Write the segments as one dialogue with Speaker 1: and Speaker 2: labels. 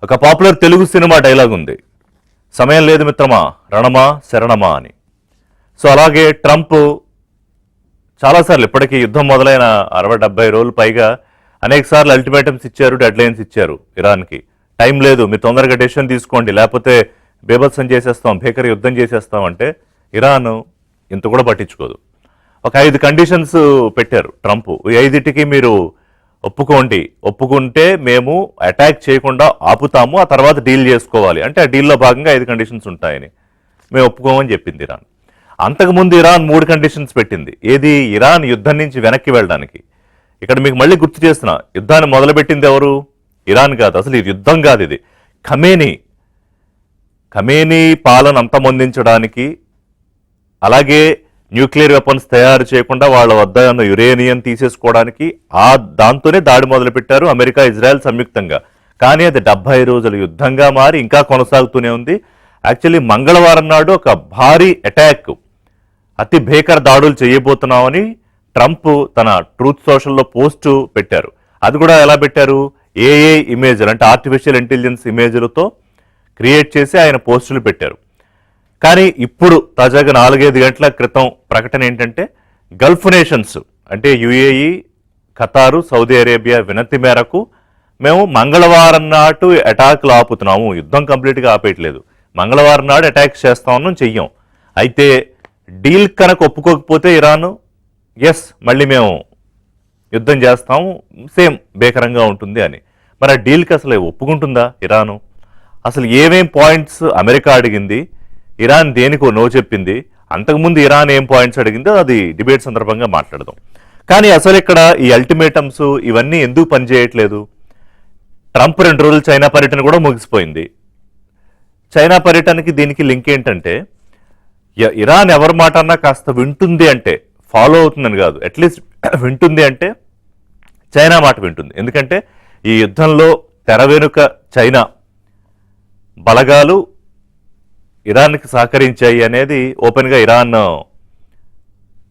Speaker 1: ఒక popular Telugu cinema dialogue ఉంది, సమయం లేదు మిత్రమా రణమా శరణమా అని. సో అలాగే ట్రంప్ చాలాసార్లు ఇప్పటికీ యుద్ధం మొదలైన 60-70 రోజులు పైగా అనేక సార్లు అల్టిమేటమ్స్ ఇచ్చారు, డెడ్ లైన్స్ ఇచ్చారు ఇరాన్కి. టైం లేదు, మీరు తొందరగా డెసిషన్ తీసుకోండి, లేకపోతే బేభత్సం చేసేస్తాం, భీకర యుద్ధం చేసేస్తాం అంటే ఇరాన్ ఇంత కూడా పట్టించుకోదు. ఒక 5 కండిషన్స్ పెట్టారు ట్రంప్. ఈ 5టికి మీరు ఒప్పుకోండి, ఒప్పుకుంటే మేము అటాక్ చేయకుండా ఆపుతాము, ఆ తర్వాత డీల్ చేసుకోవాలి అంటే ఆ డీల్లో భాగంగా 5 కండిషన్స్ ఉంటాయని మేము ఒప్పుకోమని చెప్పింది ఇరాన్. అంతకుముందు ఇరాన్ 3 కండిషన్స్ పెట్టింది. ఏది? ఇరాన్ యుద్ధం నుంచి వెనక్కి వెళ్ళడానికి. ఇక్కడ మీకు మళ్ళీ గుర్తు చేస్తున్నా, యుద్ధాన్ని మొదలుపెట్టింది ఎవరు? ఇరాన్ కాదు, అసలు ఇది యుద్ధం కాదు, ఇది ఖమేనీ పాలన అంతమొందించడానికి, అలాగే న్యూక్లియర్ వెపన్స్ తయారు చేయకుండా వాళ్ళ వద్ద ఉన్న యురేనియం తీసేసుకోవడానికి దాంతోనే దాడి మొదలుపెట్టారు అమెరికా, ఇజ్రాయెల్ సంయుక్తంగా. కానీ అది 70 రోజుల యుద్ధంగా మారి ఇంకా కొనసాగుతూనే ఉంది. యాక్చువల్లీ మంగళవారం నాడు ఒక భారీ అటాక్, అతి భీకర దాడులు చేయబోతున్నామని ట్రంప్ తన ట్రూత్ సోషల్లో పోస్టు పెట్టారు. అది కూడా ఎలా పెట్టారు? ఏఏ ఇమేజ్లు అంటే ఆర్టిఫిషియల్ ఇంటెలిజెన్స్ ఇమేజ్లతో క్రియేట్ చేసి ఆయన పోస్టులు పెట్టారు. కానీ ఇప్పుడు తాజాగా 4-5 గంటల క్రితం ప్రకటన ఏంటంటే, గల్ఫ్ నేషన్స్ అంటే యుఏఈ, ఖతారు, సౌదీ అరేబియా వినతి మేరకు మేము మంగళవారం నాటు అటాక్లు ఆపుతున్నాము, యుద్ధం కంప్లీట్గా ఆపేయట్లేదు, మంగళవారం నాడు అటాక్స్ చేస్తామని చెయ్యం. అయితే డీల్ కనుక ఒప్పుకోకపోతే ఇరాన్ మళ్ళీ మేము యుద్ధం చేస్తాము, సేమ్ భీకరంగా ఉంటుంది అని. మరి ఆ డీల్కి అసలు ఒప్పుకుంటుందా ఇరాను? అసలు ఏమేం పాయింట్స్ అమెరికా అడిగింది, ఇరాన్ దేనికో నో చెప్పింది, అంతకుముందు ఇరాన్ ఏం పాయింట్స్ అడిగిందో అది డిబేట్ సందర్భంగా మాట్లాడదాం. కానీ అసలు ఇక్కడ ఈ అల్టిమేటమ్స్ ఇవన్నీ ఎందుకు పనిచేయట్లేదు? ట్రంప్ 2 రోజులు చైనా పర్యటన కూడా ముగిసిపోయింది. చైనా పర్యటనకి దీనికి లింక్ ఏంటంటే, ఇరాన్ ఎవరి మాట అన్నా కాస్త వింటుంది అంటే, ఫాలో అవుతుందని కాదు, అట్లీస్ట్ వింటుంది అంటే చైనా మాట వింటుంది. ఎందుకంటే ఈ యుద్ధంలో తెర వెనుక చైనా బలగాలు ఇరాన్కి సహకరించాయి అనేది ఓపెన్గా ఇరాన్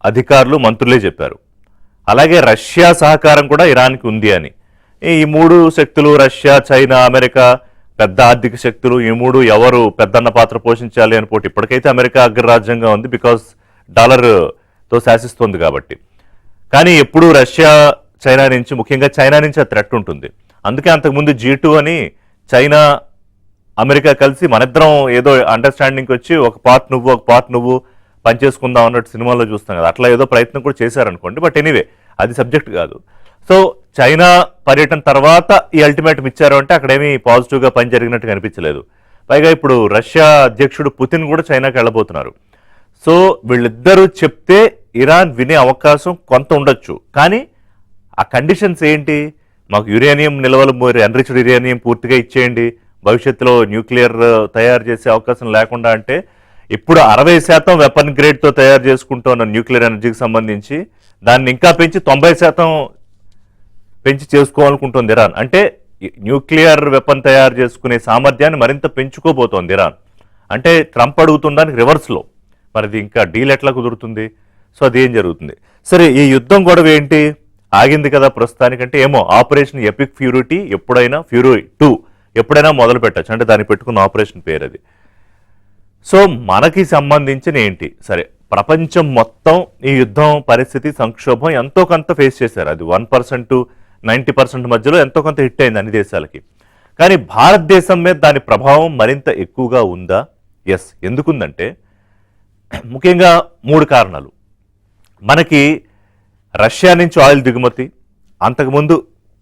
Speaker 1: అధికారులు, మంత్రులే చెప్పారు. అలాగే రష్యా సహకారం కూడా ఇరాన్కి ఉంది అని. ఈ 3 శక్తులు, రష్యా, చైనా, అమెరికా పెద్ద ఆర్థిక శక్తులు, ఈ 3 ఎవరు పెద్దన్న పాత్ర పోషించాలి అని పోటీ. ఇప్పటికైతే అమెరికా అగ్రరాజ్యంగా ఉంది, బికాస్ డాలర్తో శాసిస్తుంది కాబట్టి. కానీ ఎప్పుడు రష్యా, చైనా నుంచి, ముఖ్యంగా చైనా నుంచి ఆ థ్రెట్ ఉంటుంది. అందుకే అంతకుముందు G2 అని చైనా, అమెరికా కలిసి మనిద్దరం ఏదో అండర్స్టాండింగ్కి వచ్చి ఒక పార్ట్ నువ్వు పనిచేసుకుందాం అన్నట్టు సినిమాల్లో చూస్తాం కదా, అట్లా ఏదో ప్రయత్నం కూడా చేశారనుకోండి. బట్ ఎనీవే అది సబ్జెక్ట్ కాదు. సో చైనా పర్యటన తర్వాత ఈ అల్టిమేటం ఇచ్చారు అంటే అక్కడేమీ పాజిటివ్గా పని జరిగినట్టు కనిపించలేదు. పైగా ఇప్పుడు రష్యా అధ్యక్షుడు పుతిన్ కూడా చైనాకి వెళ్ళబోతున్నారు. సో వీళ్ళిద్దరూ చెప్తే ఇరాన్ వినే అవకాశం కొంత ఉండొచ్చు. కానీ ఆ కండిషన్స్ ఏంటి? మాకు యురేనియం నిల్వలు, ఎన్రిచ్డ్ యురేనియం పూర్తిగా ఇచ్చేయండి, భవిష్యత్తులో న్యూక్లియర్ తయారు చేసే అవకాశం లేకుండా అంటే, ఇప్పుడు 60% వెపన్ గ్రేడ్తో తయారు చేసుకుంటున్న న్యూక్లియర్ ఎనర్జీకి సంబంధించి దాన్ని ఇంకా పెంచి 90% పెంచి చేసుకోవాలనుకుంటుంది ఇరాన్. అంటే న్యూక్లియర్ వెపన్ తయారు చేసుకునే సామర్థ్యాన్ని మరింత పెంచుకోబోతోంది ఇరాన్. అంటే ట్రంప్ అడుగుతుందానికి రివర్స్లో. మరి ఇంకా డీల్ ఎట్లా కుదురుతుంది? సో అదేం జరుగుతుంది? సరే, ఈ యుద్ధం గొడవ ఏంటి? ఆగింది కదా ప్రస్తుతానికంటే. ఏమో ఆపరేషన్ ఎపిక్ ఫ్యూరీ ఎప్పుడైనా, ఫ్యూరీ 2 ఎప్పుడైనా మొదలు పెట్టచ్చు, అంటే దానికి పెట్టుకున్న ఆపరేషన్ పేరు అది. సో మనకి సంబంధించిన ఏంటి? సరే, ప్రపంచం మొత్తం ఈ యుద్ధం పరిస్థితి, సంక్షోభం ఎంతో కొంత ఫేస్ చేశారు. అది 1% to 90% మధ్యలో ఎంతో కొంత హిట్ అయింది అన్ని దేశాలకి. కానీ భారతదేశం మీద దాని ప్రభావం మరింత ఎక్కువగా ఉందా? ఎందుకుందంటే ముఖ్యంగా 3 కారణాలు. మనకి రష్యా నుంచి ఆయిల్ దిగుమతి, అంతకుముందు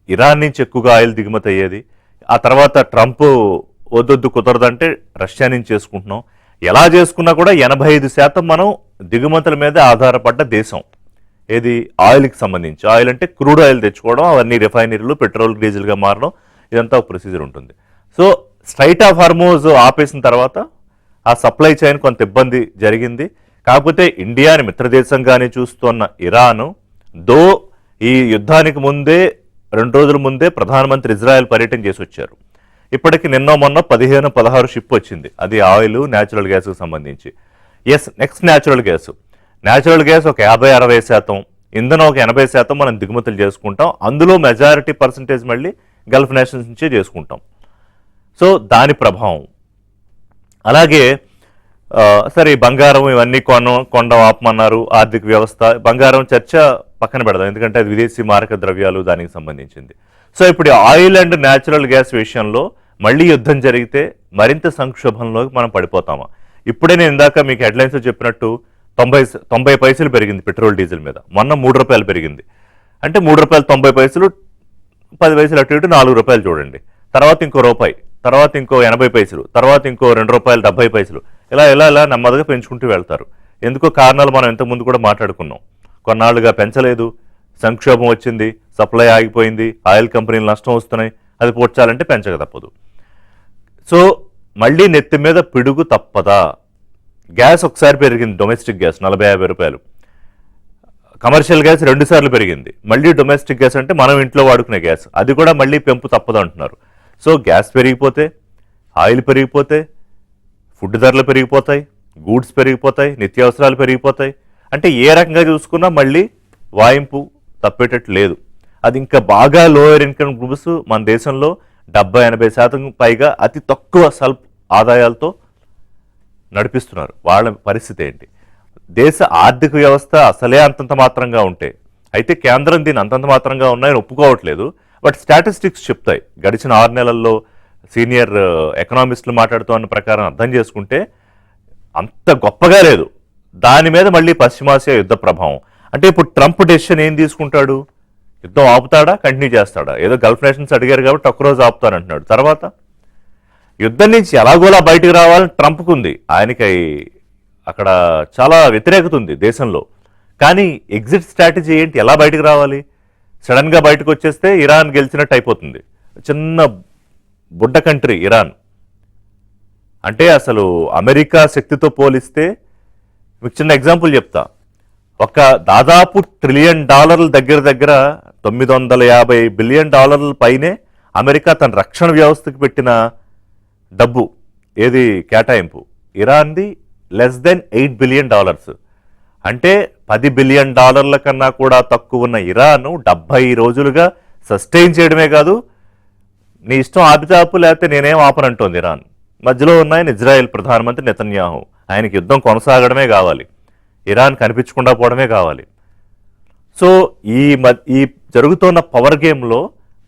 Speaker 1: ఇరాన్ నుంచి ఎక్కువగా ఆయిల్ దిగుమతి అయ్యేది. ఆ తర్వాత ట్రంప్ వద్దొద్దు కుదరదంటే రష్యా నుంచి చేసుకుంటున్నాం. ఎలా చేసుకున్నా కూడా 85% మనం దిగుమతుల మీద ఆధారపడ్డ దేశం. ఏది? ఆయిల్కి సంబంధించి. ఆయిల్ అంటే క్రూడ్ ఆయిల్ తెచ్చుకోవడం, అవన్నీ రిఫైనరీలు పెట్రోల్, డీజిల్గా మారడం, ఇదంతా ఒక ప్రొసీజర్ ఉంటుంది. సో స్ట్రైట్ ఆఫ్ హార్మోజ్ ఆపేసిన తర్వాత ఆ సప్లై చైన్ కొంత ఇబ్బంది జరిగింది. కాకపోతే ఇండియాని మిత్రదేశంగానే చూస్తున్న ఇరాన్ ఈ యుద్ధానికి ముందే 2 రోజుల ముందే ప్రధానమంత్రి ఇజ్రాయెల్ పర్యటన చేసి వచ్చారు. ఇప్పటికి నిన్న మొన్న 15-16 షిప్ వచ్చింది. అది ఆయిల్, న్యాచురల్ గ్యాస్కి సంబంధించి. నెక్స్ట్ న్యాచురల్ గ్యాస్ ఒక 50-60%, ఇంధనం ఒక 80% మనం దిగుమతులు చేసుకుంటాం. అందులో మెజారిటీ పర్సంటేజ్ మళ్ళీ గల్ఫ్ నేషన్స్ నుంచే చేసుకుంటాం. సో దాని ప్రభావం. అలాగే సరే బంగారం ఇవన్నీ కొండ ఆపమన్నారు, ఆర్థిక వ్యవస్థ, బంగారం చర్చ పక్కన పెడదాం ఎందుకంటే అది విదేశీ మారక ద్రవ్యాలు దానికి సంబంధించింది. సో ఇప్పుడు ఆయిల్ అండ్ న్యాచురల్ గ్యాస్ విషయంలో మళ్ళీ యుద్ధం జరిగితే మరింత సంక్షోభంలోకి మనం పడిపోతామా? ఇప్పుడే నేను ఇందాక మీకు హెడ్లైన్స్ చెప్పినట్టు 90 పైసలు పెరిగింది పెట్రోల్ డీజిల్ మీద, మొన్న 3 రూపాయలు పెరిగింది. అంటే 3 రూపాయలు 90 పైసలు, 10 పైసలు అటు ఇటు 4 రూపాయలు చూడండి. తర్వాత ఇంకో రూపాయి, తర్వాత ఇంకో 80 పైసలు, తర్వాత ఇంకో 2 రూపాయలు 70 పైసలు, ఇలా ఇలా ఇలా నెమ్మదిగా పెంచుకుంటూ వెళ్తారు. ఎందుకో కారణాలు మనం ఇంతకుముందు కూడా మాట్లాడుకున్నాం. కొన్నాళ్ళుగా పెంచలేదు, సంక్షోభం వచ్చింది, సప్లై ఆగిపోయింది, ఆయిల్ కంపెనీలు నష్టం వస్తున్నాయి, అది పోడ్చాలంటే పెంచక తప్పదు. సో మళ్ళీ నెత్తి మీద పిడుగు తప్పదా? గ్యాస్ ఒకసారి పెరిగింది, డొమెస్టిక్ గ్యాస్ 40-50 రూపాయలు, కమర్షియల్ గ్యాస్ 2 సార్లు పెరిగింది, మళ్ళీ డొమెస్టిక్ గ్యాస్ అంటే మనం ఇంట్లో వాడుకునే గ్యాస్, అది కూడా మళ్ళీ పెంపు తప్పదు అంటున్నారు. సో గ్యాస్ పెరిగిపోతే, ఆయిల్ పెరిగిపోతే, ఫుడ్ ధరలు పెరిగిపోతాయి, గూడ్స్ పెరిగిపోతాయి, నిత్యావసరాలు పెరిగిపోతాయి. అంటే ఏ రకంగా చూసుకున్నా మళ్ళీ వాయింపు తప్పేటట్టు లేదు. అది ఇంకా బాగా లోయర్ ఇన్కమ్ గ్రూప్స్ మన దేశంలో 70-80% పైగా అతి తక్కువ స్వల్ప ఆదాయాలతో నడిపిస్తున్నారు. వాళ్ళ పరిస్థితి ఏంటి? దేశ ఆర్థిక వ్యవస్థ అసలే అంతంత మాత్రంగా ఉంటే, అయితే కేంద్రం దీన్ని అంతంత మాత్రంగా ఉన్నాయని ఒప్పుకోవట్లేదు. బట్ స్టాటిస్టిక్స్ చెప్తాయి, గడిచిన 6 నెలల్లో సీనియర్ ఎకనామిస్టులు మాట్లాడుతున్న ప్రకారం అర్థం చేసుకుంటే అంత గొప్పగా లేదు. దాని మీద మళ్ళీ పశ్చిమాసియా యుద్ధ ప్రభావం. అంటే ఇప్పుడు ట్రంప్ డెసిషన్ ఏం తీసుకుంటాడు? యుద్ధం ఆపుతాడా, కంటిన్యూ చేస్తాడా? ఏదో గల్ఫ్ నేషన్స్ అడిగారు కాబట్టి ఒక్కరోజు ఆపుతానంటున్నాడు. తర్వాత యుద్ధం నుంచి ఎలాగోలా బయటకు రావాలని ట్రంప్కు ఉంది. ఆయనకి అక్కడ చాలా వ్యతిరేకత ఉంది దేశంలో. కానీ ఎగ్జిట్ స్ట్రాటజీ ఏంటి? ఎలా బయటకు రావాలి? సడన్గా బయటకు వచ్చేస్తే ఇరాన్ గెలిచినట్టు అయిపోతుంది. చిన్న బుడ్డ కంట్రీ ఇరాన్. అంటే అసలు అమెరికా శక్తితో పోలిస్తే, మీకు చిన్న ఎగ్జాంపుల్ చెప్తా, ఒక దాదాపు $1 ట్రిలియన్ దగ్గర $950 బిలియన్ పైనే అమెరికా తన రక్షణ వ్యవస్థకు పెట్టిన డబ్బు ఏది కేటాయింపు. ఇరాన్ది <8 బిలియన్. అంటే $10 బిలియన్ కన్నా కూడా తక్కువ ఉన్న ఇరాన్ 70 రోజులుగా సస్టైన్ చేయడమే కాదు, నీ ఇష్టం ఆపితే ఆపు, లేకపోతే నేనేం ఆపనంటోంది ఇరాన్. మధ్యలో ఉన్న ఇజ్రాయెల్ ప్రధానమంత్రి నెతన్యాహు, ఆయనకి యుద్ధం కొనసాగడమే కావాలి, ఇరాన్ కనిపించకుండా పోవడమే కావాలి. సో ఈ జరుగుతున్న పవర్ గేమ్లో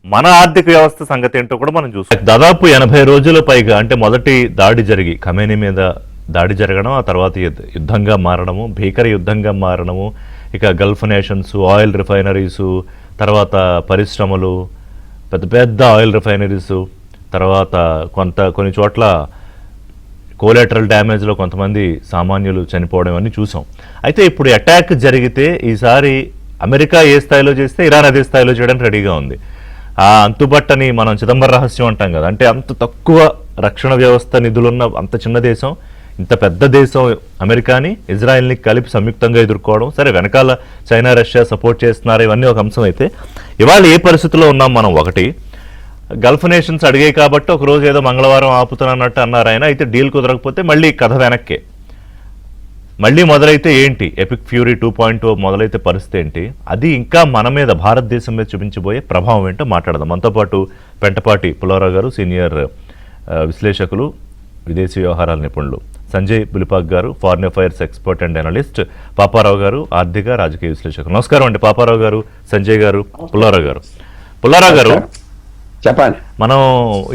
Speaker 1: మన ఆర్థిక వ్యవస్థ సంగతి ఏంటో కూడా మనం చూస్తాం. దాదాపు 80 రోజుల పైగా, అంటే మొదటి దాడి జరిగి ఖమేనీ మీద దాడి జరగడం, ఆ తర్వాత యుద్ధంగా మారడము, భీకర యుద్ధంగా మారడము, ఇక గల్ఫ్ నేషన్స్, ఆయిల్ రిఫైనరీసు, తర్వాత పరిశ్రమలు, పెద్ద పెద్ద ఆయిల్ రిఫైనరీసు, తర్వాత కొన్ని చోట్ల కోలాటరల్ డ్యామేజ్లో కొంతమంది సామాన్యులు చనిపోవడం అన్నీ చూసాం. అయితే ఇప్పుడు అటాక్ జరిగితే ఈసారి అమెరికా ఏ స్థాయిలో చేస్తే ఇరాన్ అదే స్థాయిలో చేయడానికి రెడీగా ఉంది. ఆ అంతుబట్టని మనం చిదంబర రహస్యం అంటాం కదా, అంటే అంత తక్కువ రక్షణ వ్యవస్థ నిధులున్న అంత చిన్న దేశం, ఇంత పెద్ద దేశం అమెరికాని ఇజ్రాయెల్ని కలిపి సంయుక్తంగా ఎదుర్కోవడం, సరే వెనకాల చైనా రష్యా సపోర్ట్ చేస్తున్నారు, ఇవన్నీ ఒక అంశం. అయితే ఇవాళ ఏ పరిస్థితిలో ఉన్నాం మనం? ఒకటి, గల్ఫ్ నేషన్స్ అడిగాయి కాబట్టి ఒకరోజు ఏదో మంగళవారం ఆపుతున్నట్టు అన్నారు ఆయన. అయితే డీల్ కుదరకపోతే మళ్ళీ కథ వెనక్కే, మళ్ళీ మొదలైతే ఏంటి? ఎపిక్ ఫ్యూరీ 2.0 మొదలైతే పరిస్థితి ఏంటి? అది ఇంకా మన మీద, భారతదేశం మీద చూపించబోయే ప్రభావం ఏంటో మాట్లాడదాం. మనతో పాటు పెంటపాటి పుల్లారావు గారు, సీనియర్ విశ్లేషకులు, విదేశీ వ్యవహారాల నిపుణులు, సంజయ్ బులిపాక్ గారు, foreign affairs expert and analyst, Paparao గారు, ఆర్థిక రాజకీయ విశ్లేషకులు. నమస్కారం అండి పాపారావు గారు, సంజయ్ గారు, పుల్లారావు గారు. పుల్లారావు గారు,
Speaker 2: చెప్పండి.
Speaker 1: మనం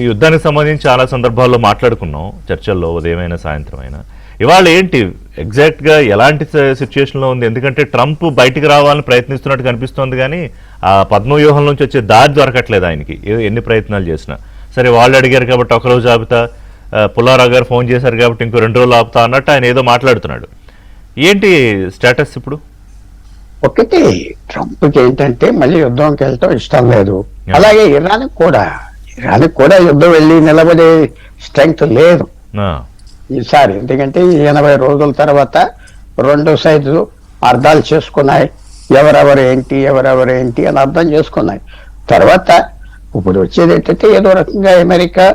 Speaker 1: ఈ యుద్ధానికి సంబంధించి చాలా సందర్భాల్లో మాట్లాడుకున్నాం చర్చల్లో, ఉదయమైనా సాయంత్రం అయినా. ఇవాళ ఏంటి ఎగ్జాక్ట్గా ఎలాంటి సిచ్యుయేషన్లో ఉంది? ఎందుకంటే ట్రంప్ బయటికి రావాలని ప్రయత్నిస్తున్నట్టు కనిపిస్తోంది, కానీ ఆ పద్మవ్యూహం నుంచి వచ్చే దారి దొరకట్లేదు ఆయనకి, ఎన్ని ప్రయత్నాలు చేసినా. సరే వాళ్ళు అడిగారు కాబట్టి ఒకరోజు ఆపుతా, పుల్లారావు గారు ఫోన్ చేశారు కాబట్టి ఇంకో 2 రోజులు ఆపుతా అన్నట్టు ఆయన ఏదో మాట్లాడుతున్నాడు. ఏంటి స్టేటస్ ఇప్పుడు?
Speaker 2: ఒకటి, ట్రంప్కి ఏంటంటే మళ్ళీ యుద్ధంకి వెళ్ళటం ఇష్టం లేదు. అలాగే ఇరాన్కి కూడా యుద్ధం వెళ్ళి నిలబడే స్ట్రెంగ్త్ లేదు ఈసారి. ఎందుకంటే 80 రోజుల తర్వాత 2 సైడ్లు అర్థాలు చేసుకున్నాయి, ఎవరెవరు ఏంటి అని అర్థం చేసుకున్నాయి. తర్వాత ఇప్పుడు వచ్చేది ఏంటంటే ఏదో రకంగా అమెరికా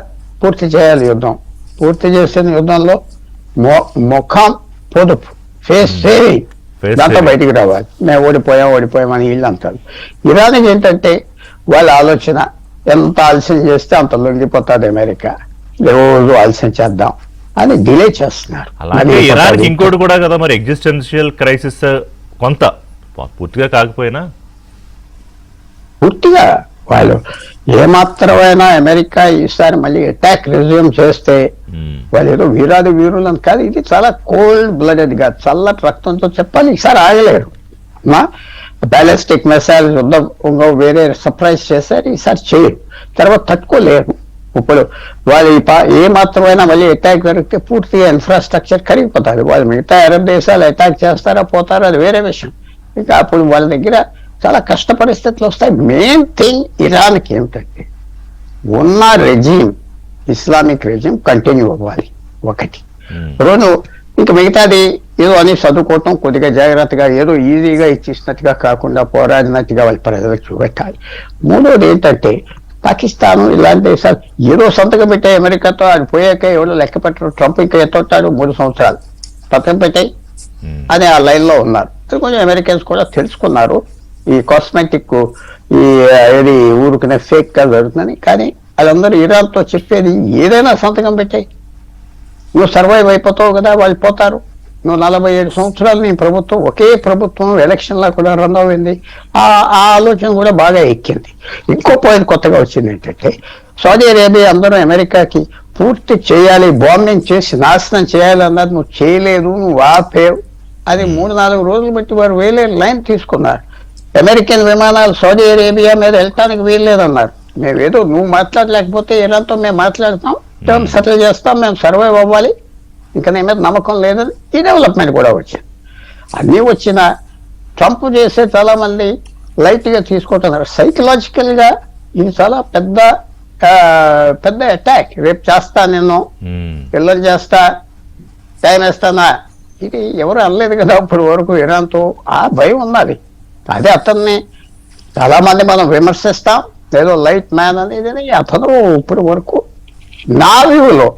Speaker 2: పూర్తి చేయాలి యుద్ధం. పూర్తి చేసిన యుద్ధంలో ముఖం పొదుపు, ఫేస్ సేవింగ్, దాంతో బయటికి రావాలి. మేము ఓడిపోయామని వీళ్ళు అంటారు. ఇరాన్కి ఏంటంటే వాళ్ళ ఆలోచన, ఎంత ఆలస్యం చేస్తే అంత లొంగిపోతుంది అమెరికా. రోజు ఆలస్యం చేద్దాం అని డిలే చేస్తున్నారు.
Speaker 1: అలాగే ఇరాన్ ఇంకోటి కూడా కదా మరి ఎగ్జిస్టెన్షియల్ క్రైసిస్ కొంత పూర్తిగా కాకపోయినా
Speaker 2: పూర్తిగా వాళ్ళు ఏమాత్రమైనా అమెరికా ఈసారి మళ్ళీ అటాక్ రెజ్యూమ్ చేస్తే వాళ్ళు ఏదో వీరాది వీరులు అని కాదు, ఇది చాలా కోల్డ్ బ్లడెడ్ గా చల్లటి రక్తంతో చెప్పాలి. ఈసారి ఆగలేరు. బ్యాలిస్టిక్ మిసైల్ యుద్ధం వేరే సర్ప్రైజ్ చేశారు, ఈసారి చేయరు. తర్వాత తట్టుకోలేరు. ఇప్పుడు వాళ్ళు ఏ మాత్రమైనా మళ్ళీ అటాక్ జరిగితే పూర్తిగా ఇన్ఫ్రాస్ట్రక్చర్ కరిగిపోతారు. వాళ్ళు మిగతా అరబ్ దేశాలు అటాక్ చేస్తారా పోతారా అది వేరే విషయం. ఇంకా అప్పుడు వాళ్ళ దగ్గర చాలా కష్ట పరిస్థితులు వస్తాయి. మెయిన్ థింగ్ ఇరాన్కి ఏమిటంటే ఉన్న రెజీమ్, ఇస్లామిక్ రెజీమ్ కంటిన్యూ అవ్వాలి ఒకటి. రెండు, ఇంకా మిగతాది ఏదో అని చదువుకోవటం కొద్దిగా జాగ్రత్తగా ఏదో ఈజీగా ఇచ్చేసినట్టుగా కాకుండా పోరాడినట్టుగా వాళ్ళ ప్రజలకు చూపెట్టాలి. మూడోది ఏంటంటే పాకిస్తాన్ ఇలాంటి దేశాలు ఏదో సంతకం పెట్టాయి అమెరికాతో, అది పోయాక ఎవడో లెక్క పెట్టరు. ట్రంప్ ఇంకా ఎత్తొట్టాడు 3 సంవత్సరాలు పక్కన పెట్టాయి అని ఆ లైన్లో ఉన్నారు. కొంచెం అమెరికన్స్ కూడా తెలుసుకున్నారు ఈ కాస్మెటిక్ ఈ ఏది ఊరుకునే ఫేక్ గా జరుగుతుందని. కానీ వాళ్ళందరూ ఇరాన్తో చెప్పేది ఏదైనా సంతకం పెట్టాయి, నువ్వు సర్వైవ్ అయిపోతావు కదా, వాళ్ళు పోతారు. నువ్వు 47 సంవత్సరాలు నీ ప్రభుత్వం ఒకే ప్రభుత్వం ఎలక్షన్లా కూడా రన్ అయింది. ఆ ఆలోచన కూడా బాగా ఎక్కింది. ఇంకో పాయింట్ కొత్తగా వచ్చింది ఏంటంటే సౌదీ అరేబియా అందరూ అమెరికాకి పూర్తి చేయాలి, బాంబింగ్ చేసి నాశనం చేయాలి అన్నది నువ్వు చేయలేదు, నువ్వు ఆపేవు. అది 3-4 రోజులు బట్టి వారు వేలే లైన్ తీసుకున్నారు. అమెరికన్ విమానాలు సౌదీ అరేబియా మీద వెళ్ళటానికి వీల్లేదన్నారు. మేమేదో నువ్వు మాట్లాడలేకపోతే ఇరాన్తో మేము మాట్లాడతాం, టర్మ్ సెటిల్ చేస్తాం, మేము సర్వైవ్ అవ్వాలి, ఇంకా నీ మీద నమ్మకం లేదని ఈ డెవలప్మెంట్ కూడా వచ్చింది. అన్నీ వచ్చిన ట్రంప్ చేసే చాలా మంది లైట్ గా తీసుకుంటున్నారు. సైకలాజికల్ గా ఇది చాలా పెద్ద అటాక్. రేపు చేస్తా నేను పిల్లలు చేస్తా టైం వేస్తానా, ఇది ఎవరు అనలేదు కదా ఇప్పుడు వరకు ఇరాన్తో. ఆ భయం ఉన్నది. అదే అతన్ని చాలా మంది మనం విమర్శిస్తాం ఏదో లైట్ మ్యాన్ అనేది. అతను ఇప్పుడు వరకు నా వ్యూలో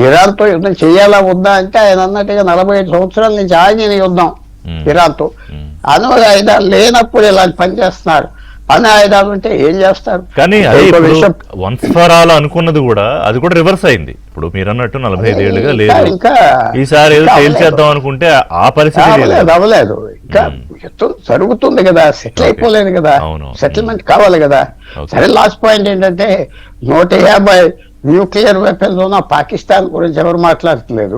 Speaker 2: ఇరాన్తో యుద్ధం చేయాలా వద్దా అంటే ఆయన అన్నట్టుగా 45 సంవత్సరాల నుంచి ఆగిన యుద్ధం ఇరాన్తో. అణు ఆయుధాలు లేనప్పుడు ఇలాంటి పని చేస్తున్నారు. అణు ఆయుధాలు ఉంటే ఏం చేస్తారు?
Speaker 1: కానీ వన్స్ ఫర్ ఆల్ అనుకున్నది కూడా అది కూడా రివర్స్ అయింది. ఇప్పుడు మీరు అన్నట్టు 45 ఏళ్ళుగా లేదు, ఇంకా ఈసారి తేల్చేద్దాం అనుకుంటే ఆ పరిస్థితి
Speaker 2: అవ్వలేదు. ఇంకా యుద్ధం జరుగుతుంది కదా, సెటిల్ అయిపోలేదు కదా, సెటిల్మెంట్ కావాలి కదా. సరే, లాస్ట్ పాయింట్ ఏంటంటే 150 న్యూక్లియర్ వెపన్స్ ఉన్న పాకిస్తాన్ గురించి ఎవరు మాట్లాడట్లేదు.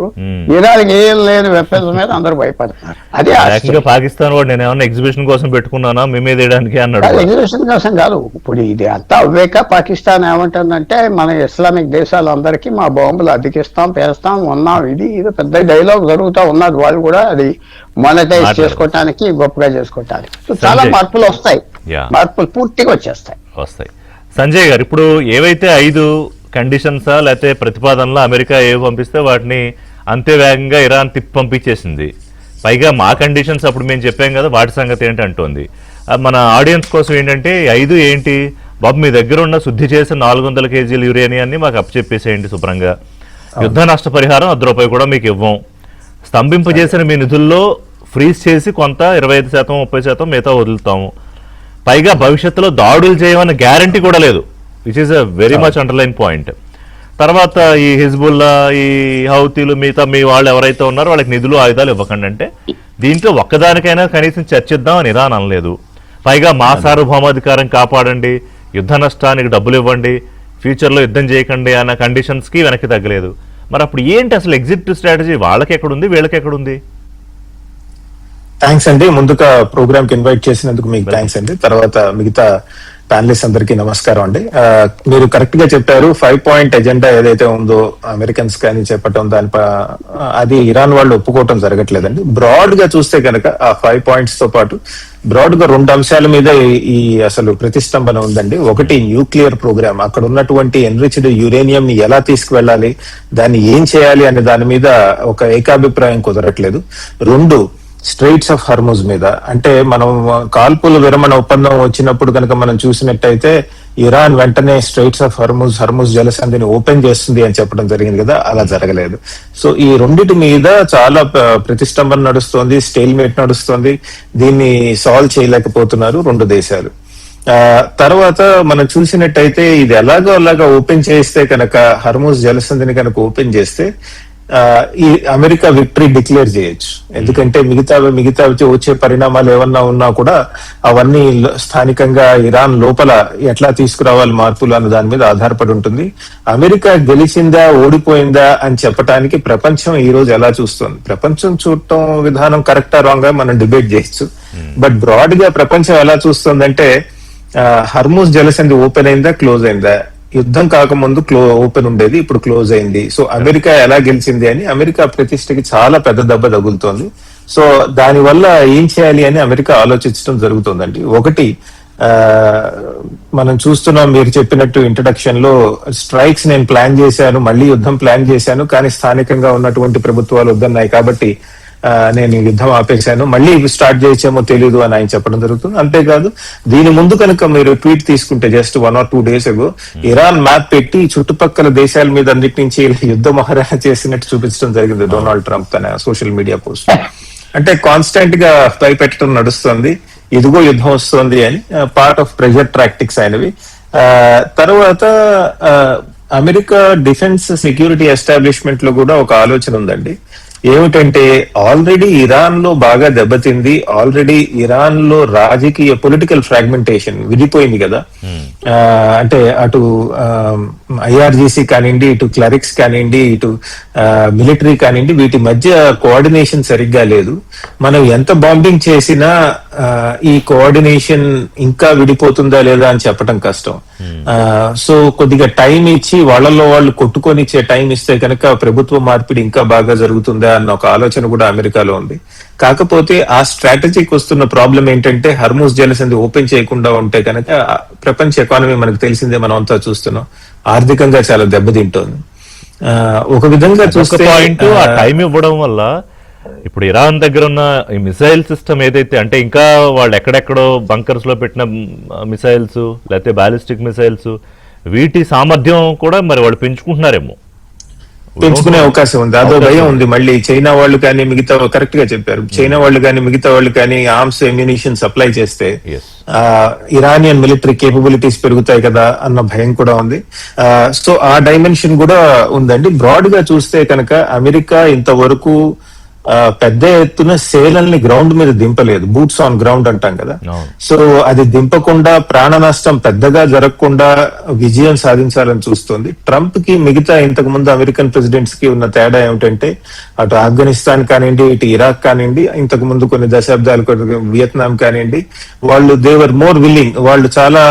Speaker 2: ఇరాన్కి ఏం లేని వెపన్స్ మీద అందరూ భయపడుతున్నారు. అదే
Speaker 1: పాకిస్తాన్ వాడు నేను ఏమన్నా ఎగ్జిబిషన్ కోసం పెట్టుకున్నానా మేమే తీయడానికి అన్నాడు.
Speaker 2: ఎగ్జిబిషన్ కోసం కాదు, ఇప్పుడు ఇది అంతా అవ్వేక పాకిస్తాన్ ఏమంటుందంటే మన ఇస్లామిక్ దేశాలందరికీ మా బాంబులు అధికిస్తాం, పేస్తాం, ఉన్నాం. ఇది పెద్ద డైలాగ్ జరుగుతూ ఉన్నది. వాళ్ళు కూడా అది మానిటైజ్ చేసుకోవటానికి, గొప్పగా చేసుకోవటానికి చాలా మార్పులు వస్తాయి. మార్పులు పూర్తిగా వస్తాయి.
Speaker 1: సంజయ్ గారు, ఇప్పుడు ఏవైతే 5 కండిషన్సా లేకపోతే ప్రతిపాదనలో అమెరికా ఏవి పంపిస్తే వాటిని అంతే వేగంగా ఇరాన్ తిప్పి పంపించేసింది. పైగా మా కండిషన్స్ అప్పుడు మేము చెప్పాం కదా, వాటి సంగతి ఏంటి అంటోంది. మన ఆడియన్స్ కోసం ఏంటంటే 5 ఏంటి బాబు, మీ దగ్గర ఉన్న శుద్ధి చేసిన 400 కేజీల యురేనియాన్ని మాకు అప్పచెప్పేసేయండి శుభ్రంగా. యుద్ధ నష్టపరిహారం ₹1 కూడా మీకు ఇవ్వం. స్తంభింపజేసిన మీ నిధుల్లో ఫ్రీజ్ చేసి కొంత 25%, 30% మిగతా వదులుతాము. పైగా భవిష్యత్తులో దాడులు చేయమన్న గ్యారంటీ కూడా లేదు, which is a very much underline point. తర్వాత ఈ హిజ్బుల్లా, ఈ హౌతీలు, మిగతా మీ వాళ్ళు ఎవరైతే ఉన్నారో వాళ్ళకి నిధులు ఆయుధాలు ఇవ్వకండి అంటే దీంట్లో ఒక్కదానికైనా కనీసం చర్చిద్దాం అని ఇరాన్ అనలేదు. పైగా మా సార్వభౌమాధికారం కాపాడండి, యుద్ధ నష్టానికి డబ్బులు ఇవ్వండి, ఫ్యూచర్లో యుద్ధం చేయకండి అన్న కండిషన్స్కి వెనక్కి తగ్గలేదు. మరి అప్పుడు ఏంటి అసలు ఎగ్జిట్ స్ట్రాటజీ? వాళ్ళకి ఎక్కడుంది, వీళ్ళకి ఎక్కడుంది?
Speaker 3: థ్యాంక్స్ అండి. ముందుగా ప్రోగ్రామ్ కి ఇన్వైట్ చేసినందుకు మీకు థ్యాంక్స్ అండి. తర్వాత మిగతా ప్యానలిస్ట్ అందరికీ నమస్కారం అండి. మీరు కరెక్ట్ గా చెప్పారు. 5 పాయింట్ ఎజెండా ఏదైతే ఉందో అమెరికన్స్ కానీ చెప్పటం, అది ఇరాన్ వాళ్ళు ఒప్పుకోవటం జరగట్లేదండి. బ్రాడ్ గా చూస్తే కనుక ఆ 5 పాయింట్స్ తో పాటు బ్రాడ్ గా 2 అంశాల మీద ఈ అసలు ప్రతిష్టంభన ఉందండి. ఒకటి న్యూక్లియర్ ప్రోగ్రామ్, అక్కడ ఉన్నటువంటి ఎన్రిచ్డ్ యురేనియం ని ఎలా తీసుకువెళ్ళాలి, దాన్ని ఏం చేయాలి అనే దాని మీద ఒక ఏకాభిప్రాయం కుదరట్లేదు. 2, స్ట్రెయిట్స్ ఆఫ్ హర్ముజ్ మీద, అంటే మనం కాల్పుల విరమణ ఒప్పందం వచ్చినప్పుడు కనుక మనం చూసినట్టయితే ఇరాన్ వెంటనే స్ట్రెయిట్స్ ఆఫ్ హర్ముజ్ జలసంధిని ఓపెన్ చేస్తుంది అని చెప్పడం జరిగింది కదా, అలా జరగలేదు. సో ఈ రెండిటి మీద చాలా ప్రతిష్టంభన నడుస్తోంది, స్టేల్మేట్ నడుస్తోంది. దీన్ని సాల్వ్ చేయలేకపోతున్నారు 2 దేశాలు. తర్వాత మనం చూసినట్టయితే ఇది ఎలాగో అలాగా ఓపెన్ చేస్తే కనుక హర్మూజ్ జలసంధిని కనుక ఓపెన్ చేస్తే ఈ అమెరికా విక్టరీ డిక్లేర్ చేయొచ్చు. ఎందుకంటే మిగతా వచ్చే పరిణామాలు ఏమన్నా ఉన్నా కూడా అవన్నీ స్థానికంగా ఇరాన్ లోపల ఎట్లా తీసుకురావాలి మార్పులు అన్న దాని మీద ఆధారపడి ఉంటుంది. అమెరికా గెలిచిందా ఓడిపోయిందా అని చెప్పడానికి ప్రపంచం ఈ రోజు ఎలా చూస్తుంది, ప్రపంచం చూడటం విధానం కరెక్టా రాంగ్ మనం డిబేట్ చేయొచ్చు. బట్ బ్రాడ్ గా ప్రపంచం ఎలా చూస్తుందంటే హర్మూజ్ జలసంధి ఓపెన్ అయిందా క్లోజ్ అయిందా, యుద్ధం కాకముందు ఓపెన్ ఉండేది, ఇప్పుడు క్లోజ్ అయింది. సో అమెరికా ఎలా గెలిచింది అని అమెరికా ప్రతిష్టకి చాలా పెద్ద దెబ్బ తగులుతోంది. సో దాని వల్ల ఏం చేయాలి అని అమెరికా ఆలోచించడం జరుగుతుందండి. ఒకటి మనం చూస్తున్నాం, మీరు చెప్పినట్టు ఇంట్రడక్షన్ లో స్ట్రైక్స్ నేను ప్లాన్ చేశాను, మళ్ళీ యుద్ధం ప్లాన్ చేశాను, కానీ స్థానికంగా ఉన్నటువంటి ప్రభుత్వాలు వద్దన్నాయి కాబట్టి నేను యుద్ధం ఆపేశాను, మళ్ళీ స్టార్ట్ చేయొచ్చేమో తెలియదు అని ఆయన చెప్పడం జరుగుతుంది. అంతేకాదు దీని ముందు కనుక మీరు ట్వీట్ తీసుకుంటే just 1 or 2 days ago Iran map పెట్టి చుట్టుపక్కల దేశాల మీద అన్నిటి నుంచి యుద్ధ మహారాణ చేసినట్టు చూపించడం జరిగింది డొనాల్డ్ ట్రంప్ తన సోషల్ మీడియా పోస్ట్. అంటే కాన్స్టెంట్ గా భయపెట్టడం నడుస్తుంది, ఇదిగో యుద్ధం వస్తుంది అని, పార్ట్ ఆఫ్ ప్రెషర్ టాక్టిక్స్ అయినవి. తర్వాత అమెరికా డిఫెన్స్ సెక్యూరిటీ ఎస్టాబ్లిష్మెంట్ లో కూడా ఒక ఆలోచన ఉందండి. ఏమిటంటే ఆల్రెడీ ఇరాన్ లో బాగా దెబ్బతింది, ఆల్రెడీ ఇరాన్ లో రాజకీయ పొలిటికల్ ఫ్రాగ్మెంటేషన్ విడిపోయింది కదా. అంటే అటు ఐఆర్జీసీ కానివ్వండి, ఇటు క్లరిక్స్ కానివ్వండి, ఇటు మిలిటరీ కానివ్వండి, వీటి మధ్య కోఆర్డినేషన్ సరిగ్గా లేదు. మనం ఎంత బాంబింగ్ చేసినా ఈ కోఆర్డినేషన్ ఇంకా విడిపోతుందా లేదా అని చెప్పడం కష్టం. సో కొద్దిగా టైం ఇచ్చి వాళ్ళలో వాళ్ళు కొట్టుకొని ఇచ్చే టైం ఇస్తే కనుక ప్రభుత్వ మార్పిడి ఇంకా బాగా జరుగుతుందా అన్న ఒక ఆలోచన కూడా అమెరికాలో ఉంది. కాకపోతే ఆ స్ట్రాటజీకి వస్తున్న ప్రాబ్లం ఏంటంటే హర్మూజ్ జలసంధి ఓపెన్ చేయకుండా ఉంటే కనుక ప్రపంచ ఎకానమీ మనకు తెలిసిందే, మనం అంతా చూస్తున్నాం, ఆర్థికంగా చాలా దెబ్బతింటోంది. ఒక విధంగా చూస్తే
Speaker 1: పాయింట్ ఆ టైం ఇవ్వడం వల్ల ఇప్పుడు ఇరాన్ దగ్గర ఉన్న ఈ మిసైల్ సిస్టమ్ ఏదైతే అంటే ఇంకా వాళ్ళు ఎక్కడెక్కడో బంకర్స్ లో పెట్టిన మిసైల్స్ లేకపోతే బ్యాలిస్టిక్ మిసైల్స్ వీటి సామర్థ్యం కూడా మరి వాళ్ళు పెంచుకుంటున్నారేమో,
Speaker 3: పెంచుకునే అవకాశం ఉంది. అదో భయం ఉంది. మళ్ళీ చైనా వాళ్ళు కానీ మిగతా, కరెక్ట్ గా చెప్పారు, చైనా వాళ్ళు కానీ మిగతా వాళ్ళు కానీ ఆర్మ్స్ ఎమ్యునిషన్ సప్లై చేస్తే ఇరానియన్ మిలిటరీ కేపబిలిటీస్ పెరుగుతాయి కదా అన్న భయం కూడా ఉంది. సో ఆ డైమెన్షన్ కూడా ఉందండి. బ్రాడ్ గా చూస్తే కనుక అమెరికా ఇంతవరకు పెద్ద ఎత్తున సేలల్ని గ్రౌండ్ మీద దింపలేదు, బూట్స్ ఆన్ గ్రౌండ్ అంటాం కదా. సో అది దింపకుండా ప్రాణ నష్టం పెద్దగా జరగకుండా విజయం సాధించాలని చూస్తుంది. ట్రంప్ కి మిగతా ఇంతకు ముందు అమెరికన్ ప్రెసిడెంట్స్ కి ఉన్న తేడా ఏమిటంటే అటు ఆఫ్ఘనిస్తాన్ కానివ్వండి, ఇటు ఇరాక్ కానివ్వండి, ఇంతకు ముందు కొన్ని దశాబ్దాలు వియత్నాం కానివ్వండి, వాళ్ళు దేవర్ మోర్ విల్లింగ్, వాళ్ళు చాలా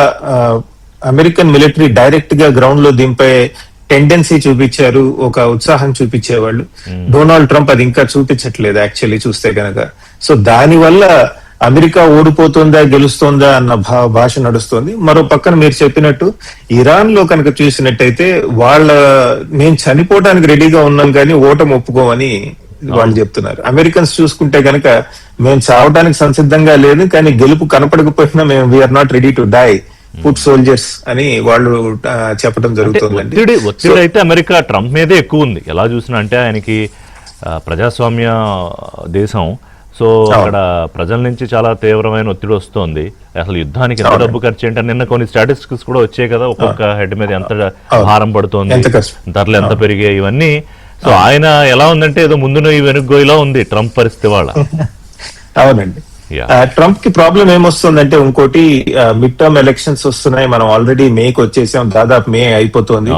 Speaker 3: అమెరికన్ మిలిటరీ డైరెక్ట్ గా గ్రౌండ్ లో దింపే టెండెన్సీ చూపించారు, ఒక ఉత్సాహం చూపించేవాళ్ళు. డొనాల్డ్ ట్రంప్ అది ఇంకా చూపించట్లేదు యాక్చువల్లీ చూస్తే కనుక. సో దాని వల్ల అమెరికా ఓడిపోతుందా గెలుస్తుందా అన్న భాష నడుస్తుంది. మరో పక్కన మీరు చెప్పినట్టు ఇరాన్ లో కనుక చూసినట్టయితే మేము చనిపోవడానికి రెడీగా ఉన్నాం కానీ ఓటమి ఒప్పుకోమని వాళ్ళు చెప్తున్నారు. అమెరికన్స్ చూసుకుంటే కనుక మేము చావడానికి సంసిద్ధంగా లేదు, కానీ గెలుపు కనపడకపోయినా మేము we're not ready to die, put soldiers అని వాళ్ళు చెప్పడం జరుగుతుందండి.
Speaker 1: ఒత్తిడి అయితే అమెరికా ట్రంప్ మీదే ఎక్కువ ఉంది ఎలా చూసినా. అంటే ఆయనకి ప్రజాస్వామ్య దేశం, సో అక్కడ ప్రజల నుంచి చాలా తీవ్రమైన ఒత్తిడి వస్తుంది. అసలు యుద్ధానికి ఎంత డబ్బు ఖర్చు ఏంటంటే నిన్న కొన్ని స్టాటిస్టిక్స్ కూడా వచ్చాయి కదా, ఒక్కొక్క హెడ్ మీద ఎంత భారం పడుతోంది, ధరలు ఎంత పెరిగాయి, ఇవన్నీ. సో ఆయన ఎలా ఉందంటే ఏదో ముందు వెనుగోయిలా ఉంది ట్రంప్ పరిస్థితి వాళ్ళ.
Speaker 3: అవునండి. ట్రంప్ కి ప్రాబ్లం ఏమొస్తుందంటే ఇంకోటి, మిడ్ టర్మ్ ఎలక్షన్స్ వస్తున్నాయి, మనం ఆల్రెడీ మేకి వచ్చేసాం, దాదాపు మే అయిపోతుంది.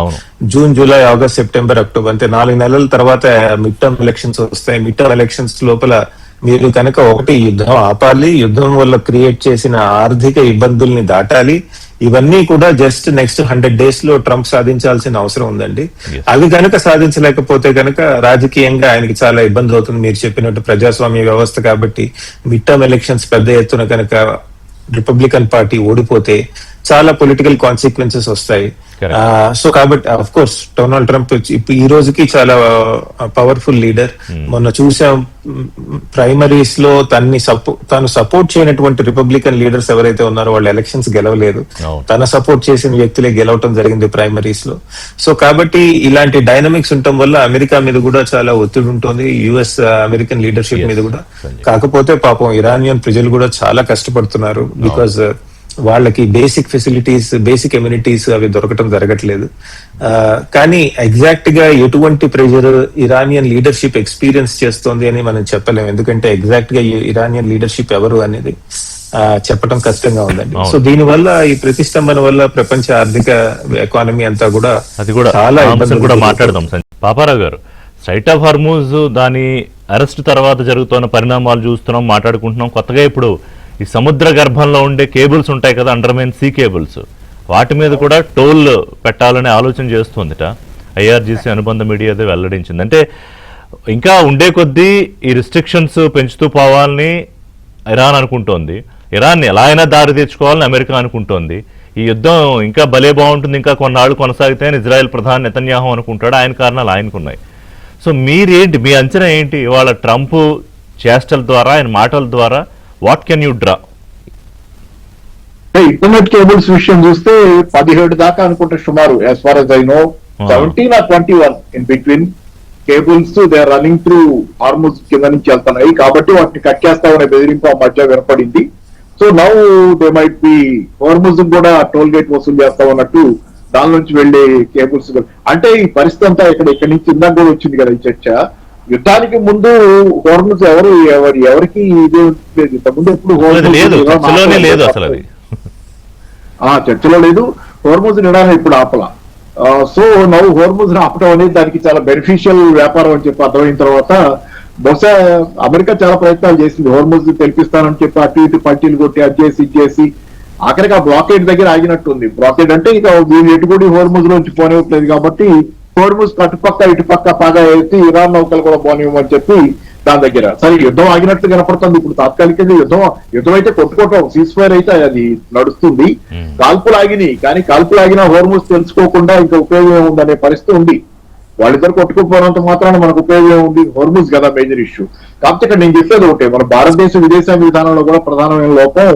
Speaker 3: June, July, August, September, October, అంతే 4 నెలల తర్వాత మిడ్ టర్మ్ ఎలక్షన్స్ వస్తాయి. మిడ్ టర్మ్ ఎలక్షన్స్ లోపల మీరు కనుక ఒకటి యుద్ధం ఆపాలి, యుద్ధం వల్ల క్రియేట్ చేసిన ఆర్థిక ఇబ్బందుల్ని దాటాలి. ఇవన్నీ కూడా జస్ట్ నెక్స్ట్ 100 days లో ట్రంప్ సాధించాల్సిన అవసరం ఉందండి. అవి కనుక సాధించలేకపోతే కనుక రాజకీయంగా ఆయనకి చాలా ఇబ్బంది అవుతుంది. మీరు చెప్పినట్టు ప్రజాస్వామ్య వ్యవస్థ కాబట్టి మిడ్ టర్మ్ ఎలక్షన్స్ పెద్ద ఎత్తున కనుక రిపబ్లికన్ పార్టీ ఓడిపోతే చాలా పొలిటికల్ కాన్సిక్వెన్సెస్ వస్తాయి. సో కాబట్టి అఫ్ కోర్స్ డొనాల్డ్ ట్రంప్ ఈ రోజుకి చాలా పవర్ఫుల్ లీడర్. మొన్న చూసాం ప్రైమరీస్ లో తను సపోర్ట్ చేయనటువంటి రిపబ్లికన్ లీడర్స్ ఎవరైతే ఉన్నారో వాళ్ళు ఎలక్షన్స్ గెలవలేదు, తన సపోర్ట్ చేసిన వ్యక్తులే గెలవటం జరిగింది ప్రైమరీస్ లో. సో కాబట్టి ఇలాంటి డైనమిక్స్ ఉండటం వల్ల అమెరికా మీద కూడా చాలా ఒత్తిడి ఉంటుంది, యుఎస్ అమెరికన్ లీడర్షిప్ మీద కూడా. కాకపోతే పాపం ఇరానియన్ ప్రజలు కూడా చాలా కష్టపడుతున్నారు. బికాజ్ వాళ్ళకి బేసిక్ ఫెసిలిటీస్, బేసిక్ ఎమ్యూనిటీస్ అవి దొరకటం జరగట్లేదు. కానీ ఎగ్జాక్ట్ గా ఎటువంటి ప్రెషర్ ఇరానియన్ లీడర్షిప్ ఎక్స్పీరియన్స్ చేస్తోంది అని మనం చెప్పలేము. ఎందుకంటే ఎగ్జాక్ట్ గా ఇరానియన్ లీడర్షిప్ ఎవరు అనేది చెప్పడం కష్టంగా ఉందండి. సో దీని వల్ల ఈ ప్రతిష్టంభన వల్ల ప్రపంచ ఆర్థిక ఎకానమీ అంతా కూడా
Speaker 1: అది కూడా
Speaker 3: చాలా
Speaker 1: కూడా మాట్లాడదాం. పాపారావు గారు, స్ట్రైట్ ఆఫ్ హార్మూజ్ దాని అరెస్ట్ తర్వాత జరుగుతున్న పరిణామాలు చూస్తున్నాం, మాట్లాడుకుంటున్నాం. కొత్తగా ఇప్పుడు ఈ సముద్ర గర్భంలో ఉండే కేబుల్స్ ఉంటాయి కదా, అండర్మైన్ సీ కేబుల్స్, వాటి మీద కూడా టోల్ పెట్టాలనే ఆలోచన చేస్తుందిట. ఐఆర్జీసీ అనుబంధ మీడియా అదే వెల్లడించింది. అంటే ఇంకా ఉండే కొద్దీ ఈ రిస్ట్రిక్షన్స్ పెంచుతూ పోవాలని ఇరాన్ అనుకుంటోంది. ఇరాన్ని ఎలా అయినా దారి తెచ్చుకోవాలని అమెరికా అనుకుంటోంది. ఈ యుద్ధం ఇంకా భలే బాగుంటుంది, ఇంకా కొన్నాళ్ళు కొనసాగితే ఇజ్రాయెల్ ప్రధాని నెతన్యాహు అనుకుంటాడు. ఆయన కారణాలు ఆయనకున్నాయి. సో మీరేంటి, మీ అంచనా ఏంటి ఇవాళ ట్రంప్ చేష్టల ద్వారా, ఆయన మాటల ద్వారా? What can you draw?
Speaker 4: Internet cables విషయం చూస్తే 17 దాకా అనుకుంటే సుమారు, as far as I know 17 or 21 in between cables they are running through Hormuz కింద నుంచి వెళ్తున్నాయి. కాబట్టి వాటిని కట్ చేస్తామనే బెదిరింపు ఆ మధ్య వినపడింది. So now they might be Hormuz కూడా టోల్ గేట్ వసూలు చేస్తామన్నట్టు దాని నుంచి వెళ్లే కేబుల్స్. అంటే ఈ పరిస్థితి అంతా ఇక్కడి నుంచి ఇందాక కూడా వచ్చింది కదా ఈ చర్చ. యుద్ధానికి ముందు హార్మూజ్ ఎవరికి ఇదే లేదు. ఇంతకుముందు ఎప్పుడు చర్చలో లేదు. హోర్ముజ్ నిడానం ఇప్పుడు ఆపల. సో నవ్వు హోర్ముజ్ ఆపడం అనేది దానికి చాలా బెనిఫిషియల్ వ్యాపారం అని చెప్పి అర్థమైన తర్వాత బహుశా అమెరికా చాలా ప్రయత్నాలు చేసింది హోర్ముజ్ తెల్పిస్తానని చెప్పి అటు ఇటు పట్టీలు కొట్టి అది చేసి ఇది చేసి ఆఖరికి ఆ బ్లాకేడ్ దగ్గర ఆగినట్టుంది. బ్లాకేడ్ అంటే ఇక వీళ్ళు ఎటుകൂడి హోర్ముజ్ నుంచి పోనివ్వట్లేదు కాబట్టి హోర్ముజ్ అటుపక్క ఇటుపక్క బాగా ఎత్తి ఇరాన్ నౌకలు కూడా పోనివ్వమని చెప్పి దాని దగ్గర సరే యుద్ధం ఆగినట్లు కనపడుతుంది. ఇప్పుడు తాత్కాలికంగా యుద్ధం అయితే కొట్టుకోవటం, సీజ్ ఫైర్ అయితే అది నడుస్తుంది. కాల్పులు ఆగినాయి, కానీ కాల్పులు ఆగినా హోర్ముజ్ తెలుసుకోకుండా ఇంకా ఉపయోగం ఉందనే పరిస్థితి ఉంది. వాళ్ళిద్దరు కొట్టుకుపోయినంత మాత్రాన మనకు ఉపయోగం ఉంది. హోర్ముజ్ కదా మేజర్ ఇష్యూ. కాకపోతే ఇక్కడ నేను చెప్పేది ఒకటే, మన భారతదేశ విదేశాంగ విధానంలో కూడా ప్రధానమైన లోపం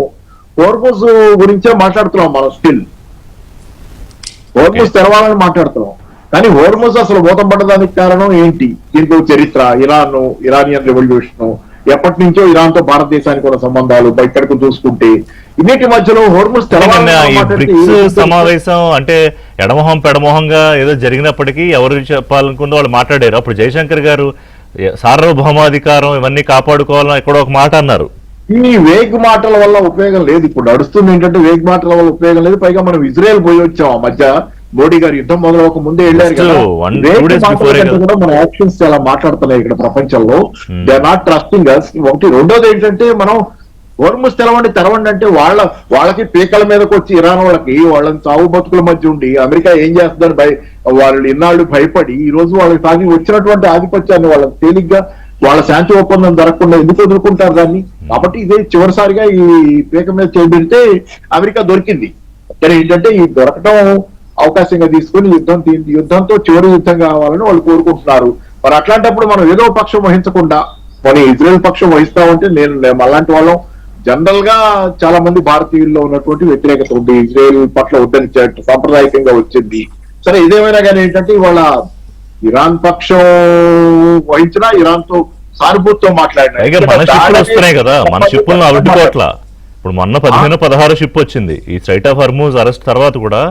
Speaker 4: హోర్ముజ్ గురించే మాట్లాడుతున్నాం మనం. స్టిల్ హోర్ముజ్ తెరవాలని మాట్లాడుతున్నాం, కానీ హోర్ముజ్ అసలు మూతం పడ్డదానికి కారణం ఏంటి? దీంట్లో చరిత్ర, ఇరానియన్ రెవల్యూషన్, ఎప్పటి నుంచో ఇరాన్ తో భారతదేశానికి ఉన్న సంబంధాలు బయటకు చూసుకుంటే ఇన్నిటి మధ్యలో హోర్ముజ్
Speaker 1: సమావేశం అంటే ఎడమొహం పెడమొహంగా ఏదో జరిగినప్పటికీ ఎవరు చెప్పాలనుకుందో వాళ్ళు మాట్లాడారు. అప్పుడు జయశంకర్ గారు సార్వభౌమాధికారం ఇవన్నీ కాపాడుకోవాలని ఎక్కడో ఒక మాట అన్నారు.
Speaker 4: ఈ వేగ్ మాటల వల్ల ఉపయోగం లేదు. ఇప్పుడు నడుస్తుంది ఏంటంటే వేగ్ మాటల వల్ల ఉపయోగం లేదు. పైగా మనం ఇజ్రాయెల్ పోయి వచ్చాం ఆ మధ్య. మోడీ గారు యుద్ధం మొదలవక ముందే వెళ్ళారు కదా. కూడా మన యాక్షన్స్ చాలా మాట్లాడుతున్నాయి ఇక్కడ ప్రపంచంలో. They are not trusting us. ఒకటి. రెండోది ఏంటంటే మనం హోర్ముజ్ తెరవండి అంటే వాళ్ళకి పీకల మీదకి వచ్చి ఇరాన్ వాళ్ళని చావు బతుకుల మధ్య ఉండి అమెరికా ఏం చేస్తుందని వాళ్ళు ఇన్నాళ్ళు భయపడి ఈ రోజు వాళ్ళకి తాగి వచ్చినటువంటి ఆధిపత్యాన్ని వాళ్ళకి తేలిగ్గా వాళ్ళ శాంతి ఒప్పందం జరగకుండా ఎందుకు వదులుకుంటారు దాన్ని? కాబట్టి ఇదే చివరిసారిగా ఈ పీక మీద చేయబెడితే అమెరికా దొరికింది. కానీ ఏంటంటే ఈ దొరకటం అవకాశంగా తీసుకుని యుద్ధంతో చివరి యుద్ధం కావాలని వాళ్ళు కోరుకుంటున్నారు. మరి అట్లాంటప్పుడు మనం ఏదో పక్షం వహించకుండా మనం ఇజ్రాయెల్ పక్షం వహిస్తామంటే నేను అలాంటి వాళ్ళం జనరల్ గా చాలా మంది భారతీయుల్లో ఉన్నటువంటి వ్యతిరేకత ఉంది. ఇజ్రాయెల్ పట్ల వద్దని సాంప్రదాయకంగా వచ్చింది. సరే ఇదేమైనా కానీ ఏంటంటే ఇవాళ ఇరాన్ పక్షం వహించినా ఇరాన్ తో సానుభూతితో మాట్లాడినా
Speaker 1: వస్తున్నాయి కదా మన షిప్పులను అడ్డుకోవట్ల. ఇప్పుడు మొన్న 15-16 షిప్ వచ్చింది ఈ స్ట్రైట్ ఆఫ్ హార్మూజ్ అరెస్ట్ తర్వాత కూడా.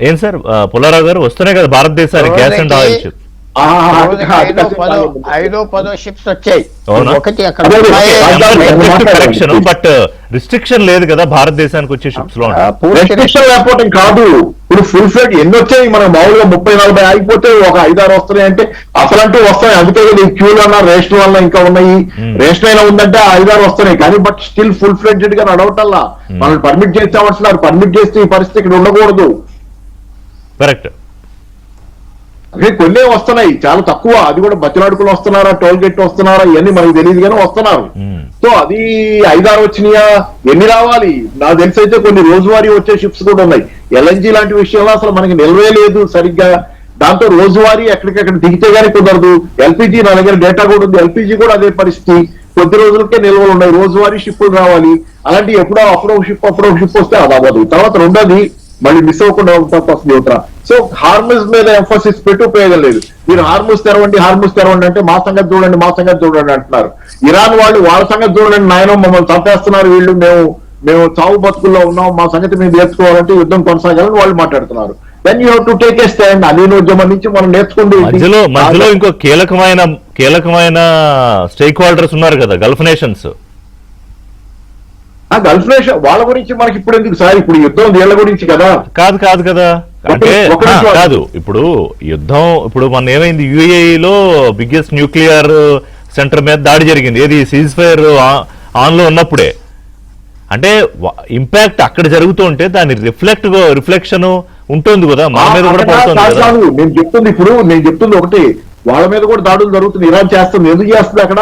Speaker 1: ఏం సార్ పుల్లారావు గారు, వస్తున్నాయి కదా భారతదేశానికి gas and oil ship?
Speaker 2: 5-10 ships వచ్చాయి.
Speaker 1: బట్ రిస్ట్రిక్షన్ లేదు కదా భారతదేశానికి వచ్చే షిప్స్ లో.
Speaker 4: రిస్ట్రిక్షన్ లేకపోవడం కాదు, ఇప్పుడు ఫుల్ ఫ్లెడ్ ఎన్ని వచ్చాయి? మనం మామూలుగా 30-40 ఆగిపోతే ఒక 5-6 వస్తున్నాయి అంటే అసలంటూ వస్తాయి. అందుకే క్యూలు అన్నా రేషన్ వల్ల ఇంకా ఉన్నాయి. రేషన్ అయినా ఉందంటే 5-6 వస్తున్నాయి. కానీ బట్ స్టిల్ ఫుల్ ఫ్లెడ్జెడ్ గా నడవటల్లా. మనం పర్మిట్ చేస్తామంటున్నారు. పర్మిట్ చేస్తే ఈ పరిస్థితి ఇక్కడ ఉండకూడదు.
Speaker 1: కరెక్ట్.
Speaker 4: అదే కొన్నే వస్తున్నాయి, చాలా తక్కువ. అది కూడా బతిలాడుకుని వస్తున్నారా, టోల్ గేట్ వస్తున్నారా, ఇవన్నీ మనకు తెలియదు కానీ వస్తున్నారు. సో అది 5-6 వచ్చినాయా, ఎన్ని రావాలి? నాకు తెలిసి అయితే కొన్ని రోజువారీ వచ్చే షిప్స్ కూడా ఉన్నాయి. ఎల్ఎన్జీ లాంటి విషయంలో అసలు మనకి నిల్వే లేదు సరిగ్గా. దాంతో రోజువారీ ఎక్కడికక్కడ దిగితే గానీ కుదరదు. ఎల్పిజి నా దగ్గర డేటా కూడా ఉంది. ఎల్పిజి కూడా అదే పరిస్థితి. కొద్ది రోజులకే నిల్వలు ఉన్నాయి. రోజువారీ షిప్పులు రావాలి. అలాంటి ఎప్పుడో అప్పుడో షిప్ వస్తే అది అవ్వదు. తర్వాత రెండోది మళ్ళీ మిస్ అవ్వకుండా వస్తుంది యువత. సో హార్మూజ్ మీద ఎంఫోసిస్ పెట్టి ఉపయోగం లేదు. మీరు హార్మూజ్ తెరవండి అంటే మా సంగతి చూడండి అంటున్నారు. ఇరాన్ వాళ్ళ సంగతి చూడండి నాయన, మమ్మల్ని చంపేస్తున్నారు వీళ్ళు, మేము మేము చావు బతుకుల్లో ఉన్నాం, మా సంగతి మేము నేర్చుకోవాలంటే యుద్ధం కొనసాగాలని వాళ్ళు మాట్లాడుతున్నారు. Then you have to take a stand. అలీనోద్యమం నుంచి మనం నేర్చుకుంటే
Speaker 1: మధ్యలో ఇంకో కీలకమైన స్టేక్ హోల్డర్స్ ఉన్నారు కదా, గల్ఫ్ నేషన్స్.
Speaker 4: ఆ గల్ఫ్ నేషన్ వాళ్ళ గురించి మనకి ఇప్పుడు ఎందుకు సార్? ఇప్పుడు యుద్ధం వీళ్ళ గురించి కదా.
Speaker 1: కాదు కదా, అంటే కాదు. ఇప్పుడు యుద్ధం, ఇప్పుడు మన ఏమైంది, యుఏఈలో బిగ్గెస్ట్ న్యూక్లియర్ సెంటర్ మీద దాడి జరిగింది. ఏది సీజ్ ఫైర్ ఆన్ లో ఉన్నప్పుడే. అంటే ఇంపాక్ట్ అక్కడ జరుగుతూ ఉంటే దాని రిఫ్లెక్షన్ ఉంటుంది కదా, మన మీద కూడా పడుతుంది కదా.
Speaker 4: నేను చెప్తుంది ఒకటి, వాళ్ళ మీద కూడా దాడులు జరుగుతుంది. ఇరాన్ చేస్తుంది. ఎందుకు చేస్తుంది? అక్కడ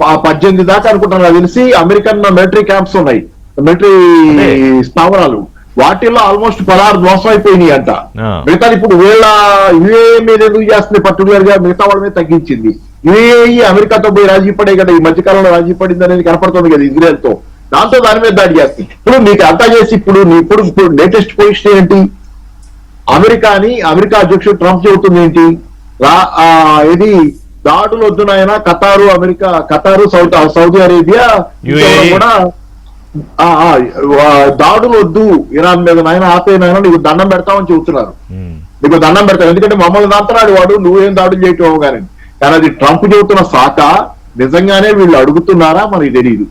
Speaker 4: 18 దాకా అనుకుంటాను నాకు తెలిసి అమెరికన్ మిలిటరీ క్యాంప్స్ ఉన్నాయి, మిలిటరీ స్థావరాలు. వాటిల్లో ఆల్మోస్ట్ 16 ధ్వంసం అయిపోయినాయి అంట. మిగతా ఇప్పుడు వీళ్ళ యుఏఏ మీద ఎందుకు చేస్తుంది పర్టికులర్ గా? మిగతా వాళ్ళ మీద తగ్గించింది. యుఏఈ అమెరికాతో పోయి రాజీ పడే కదా, ఈ మధ్యకాలంలో రాజీ పడింది అనేది కనపడుతుంది కదా ఇజ్రాయెల్ తో. దాంతో దాని మీద దాడి చేస్తుంది. ఇప్పుడు మీకు అంతా చేసి ఇప్పుడు లేటెస్ట్ పొజిషన్ ఏంటి? అమెరికా అధ్యక్షుడు ట్రంప్ చెబుతుంది ఏంటి? ఇది దాడులు వద్దునైనా ఖతారు సౌదీ అరేబియా కూడా దాడులు వద్దు ఇరాన్ మీద, నాయన ఆపేనైనా నీకు దండం పెడతామని చెబుతున్నారు. నీకు దండం పెడతాం, ఎందుకంటే మమ్మల్ని దాంతరాడు వాడు, నువ్వేం దాడులు చేయటం కానీ. కానీ అది ట్రంప్ చెబుతున్న శాఖ. నిజంగానే వీళ్ళు అడుగుతున్నారా మనకి తెలియదు.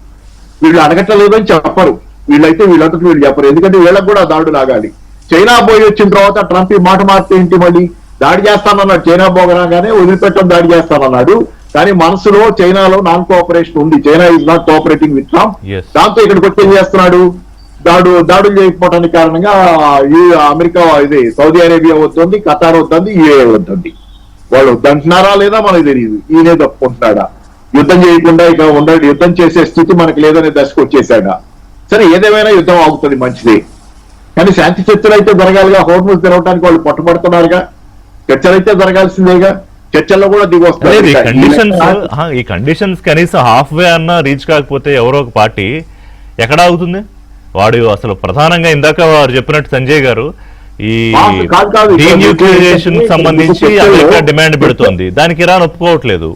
Speaker 4: వీళ్ళు అడగట్లేదు అని చెప్పరు. వీళ్ళంతా వీళ్ళు చెప్పరు, ఎందుకంటే వీళ్ళకి కూడా దాడులు లాగాలి. చైనా పోయి వచ్చిన తర్వాత ట్రంప్ ఈ మాట మార్పు ఏంటి? మళ్ళీ దాడి చేస్తానన్నాడు. చైనా పోగరాగానే వదిలిపెట్టడం దాడి చేస్తానన్నాడు. కానీ మనసులో చైనాలో నాన్ కోఆపరేషన్ ఉంది. China is not cooperating with Trump. దాంతో ఇక్కడికి వచ్చి ఏం చేస్తున్నాడు? దాడులు చేయకపోవడానికి కారణంగా America Saudi Arabia వద్దంది, Qatar వద్దంది, UAE వద్దంది. వాళ్ళు వద్దంటున్నారా లేదా మనకు తెలియదు. ఈయనే తప్పుకుంటున్నాడా? యుద్ధం చేయకుండా ఇక యుద్ధం చేసే స్థితి మనకు లేదనే దశకు వచ్చేసాడా? సరే, ఏదేమైనా యుద్ధం ఆగుతుంది, మంచిదే. కానీ శాంతి చర్చలు అయితే జరగాలిగా. హోర్ముజ్ తెరవడానికి వాళ్ళు పట్టుబడుతున్నారుగా. చర్చలు అయితే జరగాల్సిందేగా. చర్చల్లో కూడా దిగొస్తారు.
Speaker 1: ఈ కండిషన్స్ కనీసం హాఫ్ వే అన్నా రీచ్ కాకపోతే ఎవరో ఒక పార్టీ ఎక్కడ ఆగుతుంది? వాడు అసలు ప్రధానంగా ఇందాక వారు చెప్పినట్టు సంజయ్ గారు ఈ డీన్యూక్లియరేషన్ సంబంధించి అమెరికా డిమాండ్ పెడుతోంది. దానికి ఇరాన్ ఒప్పుకోవట్లేదు.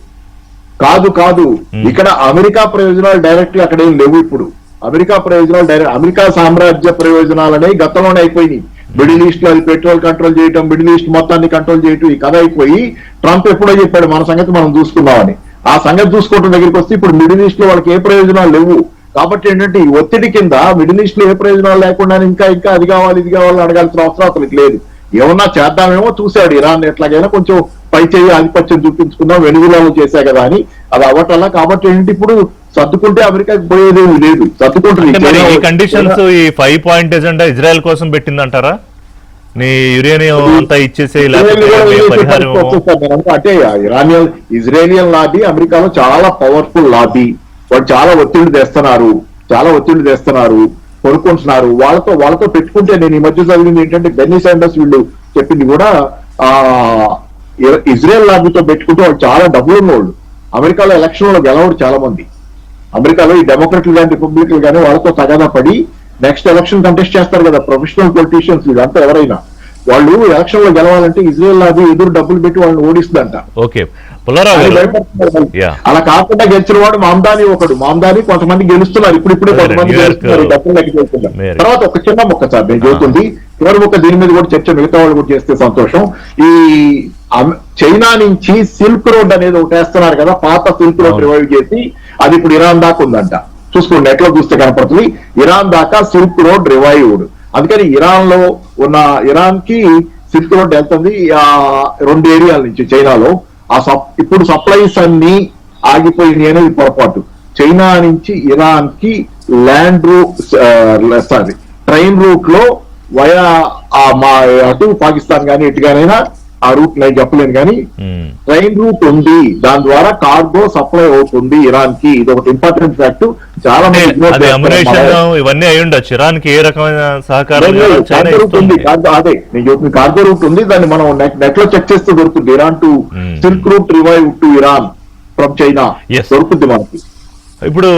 Speaker 4: కాదు ఇక్కడ అమెరికా ప్రయోజనాలు డైరెక్ట్ గా అక్కడ ఏం లేవు. ఇప్పుడు అమెరికా ప్రయోజనాలు అమెరికా సామ్రాజ్య ప్రయోజనాలు అనేవి గతంలోనే అయిపోయినాయి. మిడిల్ ఈస్ట్ లో అది పెట్రోల్ కంట్రోల్ చేయటం, మిడిల్ ఈస్ట్ మొత్తాన్ని కంట్రోల్ చేయటం, ఈ కథ అయిపోయి ట్రంప్ ఎప్పుడో చెప్పాడు మన సంగతి మనం చూసుకున్నామని. ఆ సంగతి చూసుకోవటం దగ్గరికి వస్తే ఇప్పుడు మిడిల్ ఈస్ట్ లో వాళ్ళకి ఏ ప్రయోజనాలు లేవు. కాబట్టి ఏంటంటే ఈ ఒత్తిడి కింద మిడిల్ ఈస్ట్ లో ఏ ప్రయోజనాలు లేకుండా ఇంకా అది కావాలి ఇది కావాలని అడగాల్సిన అవసరం అతనికి లేదు. ఏమన్నా చేద్దామేమో చూశాడు ఇరాన్ ఎట్లాగైనా కొంచెం పై చేయి ఆధిపత్యం చూపించుకుందాం, వెనుగులాలు చేశా కదా అని. అది అవ్వటల్లా. కాబట్టి ఏంటి ఇప్పుడు సర్దుకుంటే అమెరికాకి పోయేదేమీ లేదు. సర్దుకుంటుంది.
Speaker 1: ఈ కండిషన్స్ ఈ 5 పాయింట్ ఎజెండా ఇజ్రాయెల్ కోసం పెట్టిందంటారా? నీ యురేనియం అంతా ఇచ్చేసే
Speaker 4: అంటే ఇజ్రాయేలియన్ లాబీ అమెరికాలో చాలా పవర్ఫుల్ లాబీ. వాళ్ళు చాలా ఒత్తిడి తెస్తున్నారు, కొనుక్కుంటున్నారు. వాళ్ళతో పెట్టుకుంటే నేను ఈ మధ్య చదివింది ఏంటంటే బెన్నీ శాండర్స్ వీళ్ళు చెప్పింది కూడా ఇజ్రాయెల్ లాబీతో పెట్టుకుంటే వాళ్ళు చాలా డబ్బులు ఉన్నవాళ్ళు. అమెరికాలో ఎలక్షన్ లో గెలవరు చాలా మంది. అమెరికాలో ఈ డెమోక్రట్లు కానీ రిపబ్లిక్లు కానీ వాళ్ళతో తగాదా పడి నెక్స్ట్ ఎలక్షన్ కంటెస్ట్ చేస్తారు కదా ప్రొఫెషనల్ పొలిటీషియన్స్. ఇదంతా ఎవరైనా వాళ్ళు ఎలక్షన్ లో గెలవాలంటే ఇజ్రాయెల్ లాబీ ఎదురు డబ్బులు పెట్టి వాళ్ళని ఓడిస్తుందంట. అలా కాకుండా గెలిచిన వాడు మామ్దాని కొంతమంది గెలుస్తున్నారు. ఇప్పుడిప్పుడే కొంతమంది గెలుస్తున్నారు డబ్బులు లెక్క. తర్వాత ఒక చిన్న మొక్క సార్ నేను చెబుతుంది, చివరి మొక్క దీని మీద కూడా చర్చ మిగతా వాళ్ళు కూడా చేస్తే సంతోషం. ఈ చైనా నుంచి సిల్క్ రోడ్ అనేది ఒకటి వేస్తున్నారు కదా, పాత సిల్క్ రోడ్ రివైవ్ చేసి అది ఇప్పుడు ఇరాన్ దాకా ఉందంట. చూసుకోండి, నెట్ లో చూస్తే కనపడుతుంది. ఇరాన్ దాకా సిల్క్ రోడ్ రివైవ్డ్. అందుకని ఇరాన్ కి సిల్క్ రోడ్ వెళ్తుంది 2 ఏరియాల నుంచి చైనాలో. ఇప్పుడు సప్లైస్ అన్ని ఆగిపోయింది అనేది పొరపాటు. చైనా నుంచి ఇరాన్ కి ట్రైన్ రూట్ లో వయా అటు పాకిస్తాన్ కానీ ఎటుగానైనా ఆ రూట్ నేను చెప్పలేను కానీ ట్రైన్ రూట్ ఉంది. దాని ద్వారా కార్గో సప్లై అవుతుంది ఇరాన్ కి. ఇది ఒకటి ఇంపార్టెంట్ ఫ్యాక్ట్. చాలా
Speaker 1: ఇవన్నీ అయి ఉండొచ్చు. ఇరాన్ కి ఏ రకమైన సహకారం
Speaker 4: ఉంది? అదే నేను చెప్పిన కార్గో రూట్ ఉంది. దాన్ని మనం నెట్ లో చెక్ చేస్తే దొరుకుతుంది. Iran to silk route revive to Iran from China దొరుకుతుంది మనకి.
Speaker 1: ఇప్పుడు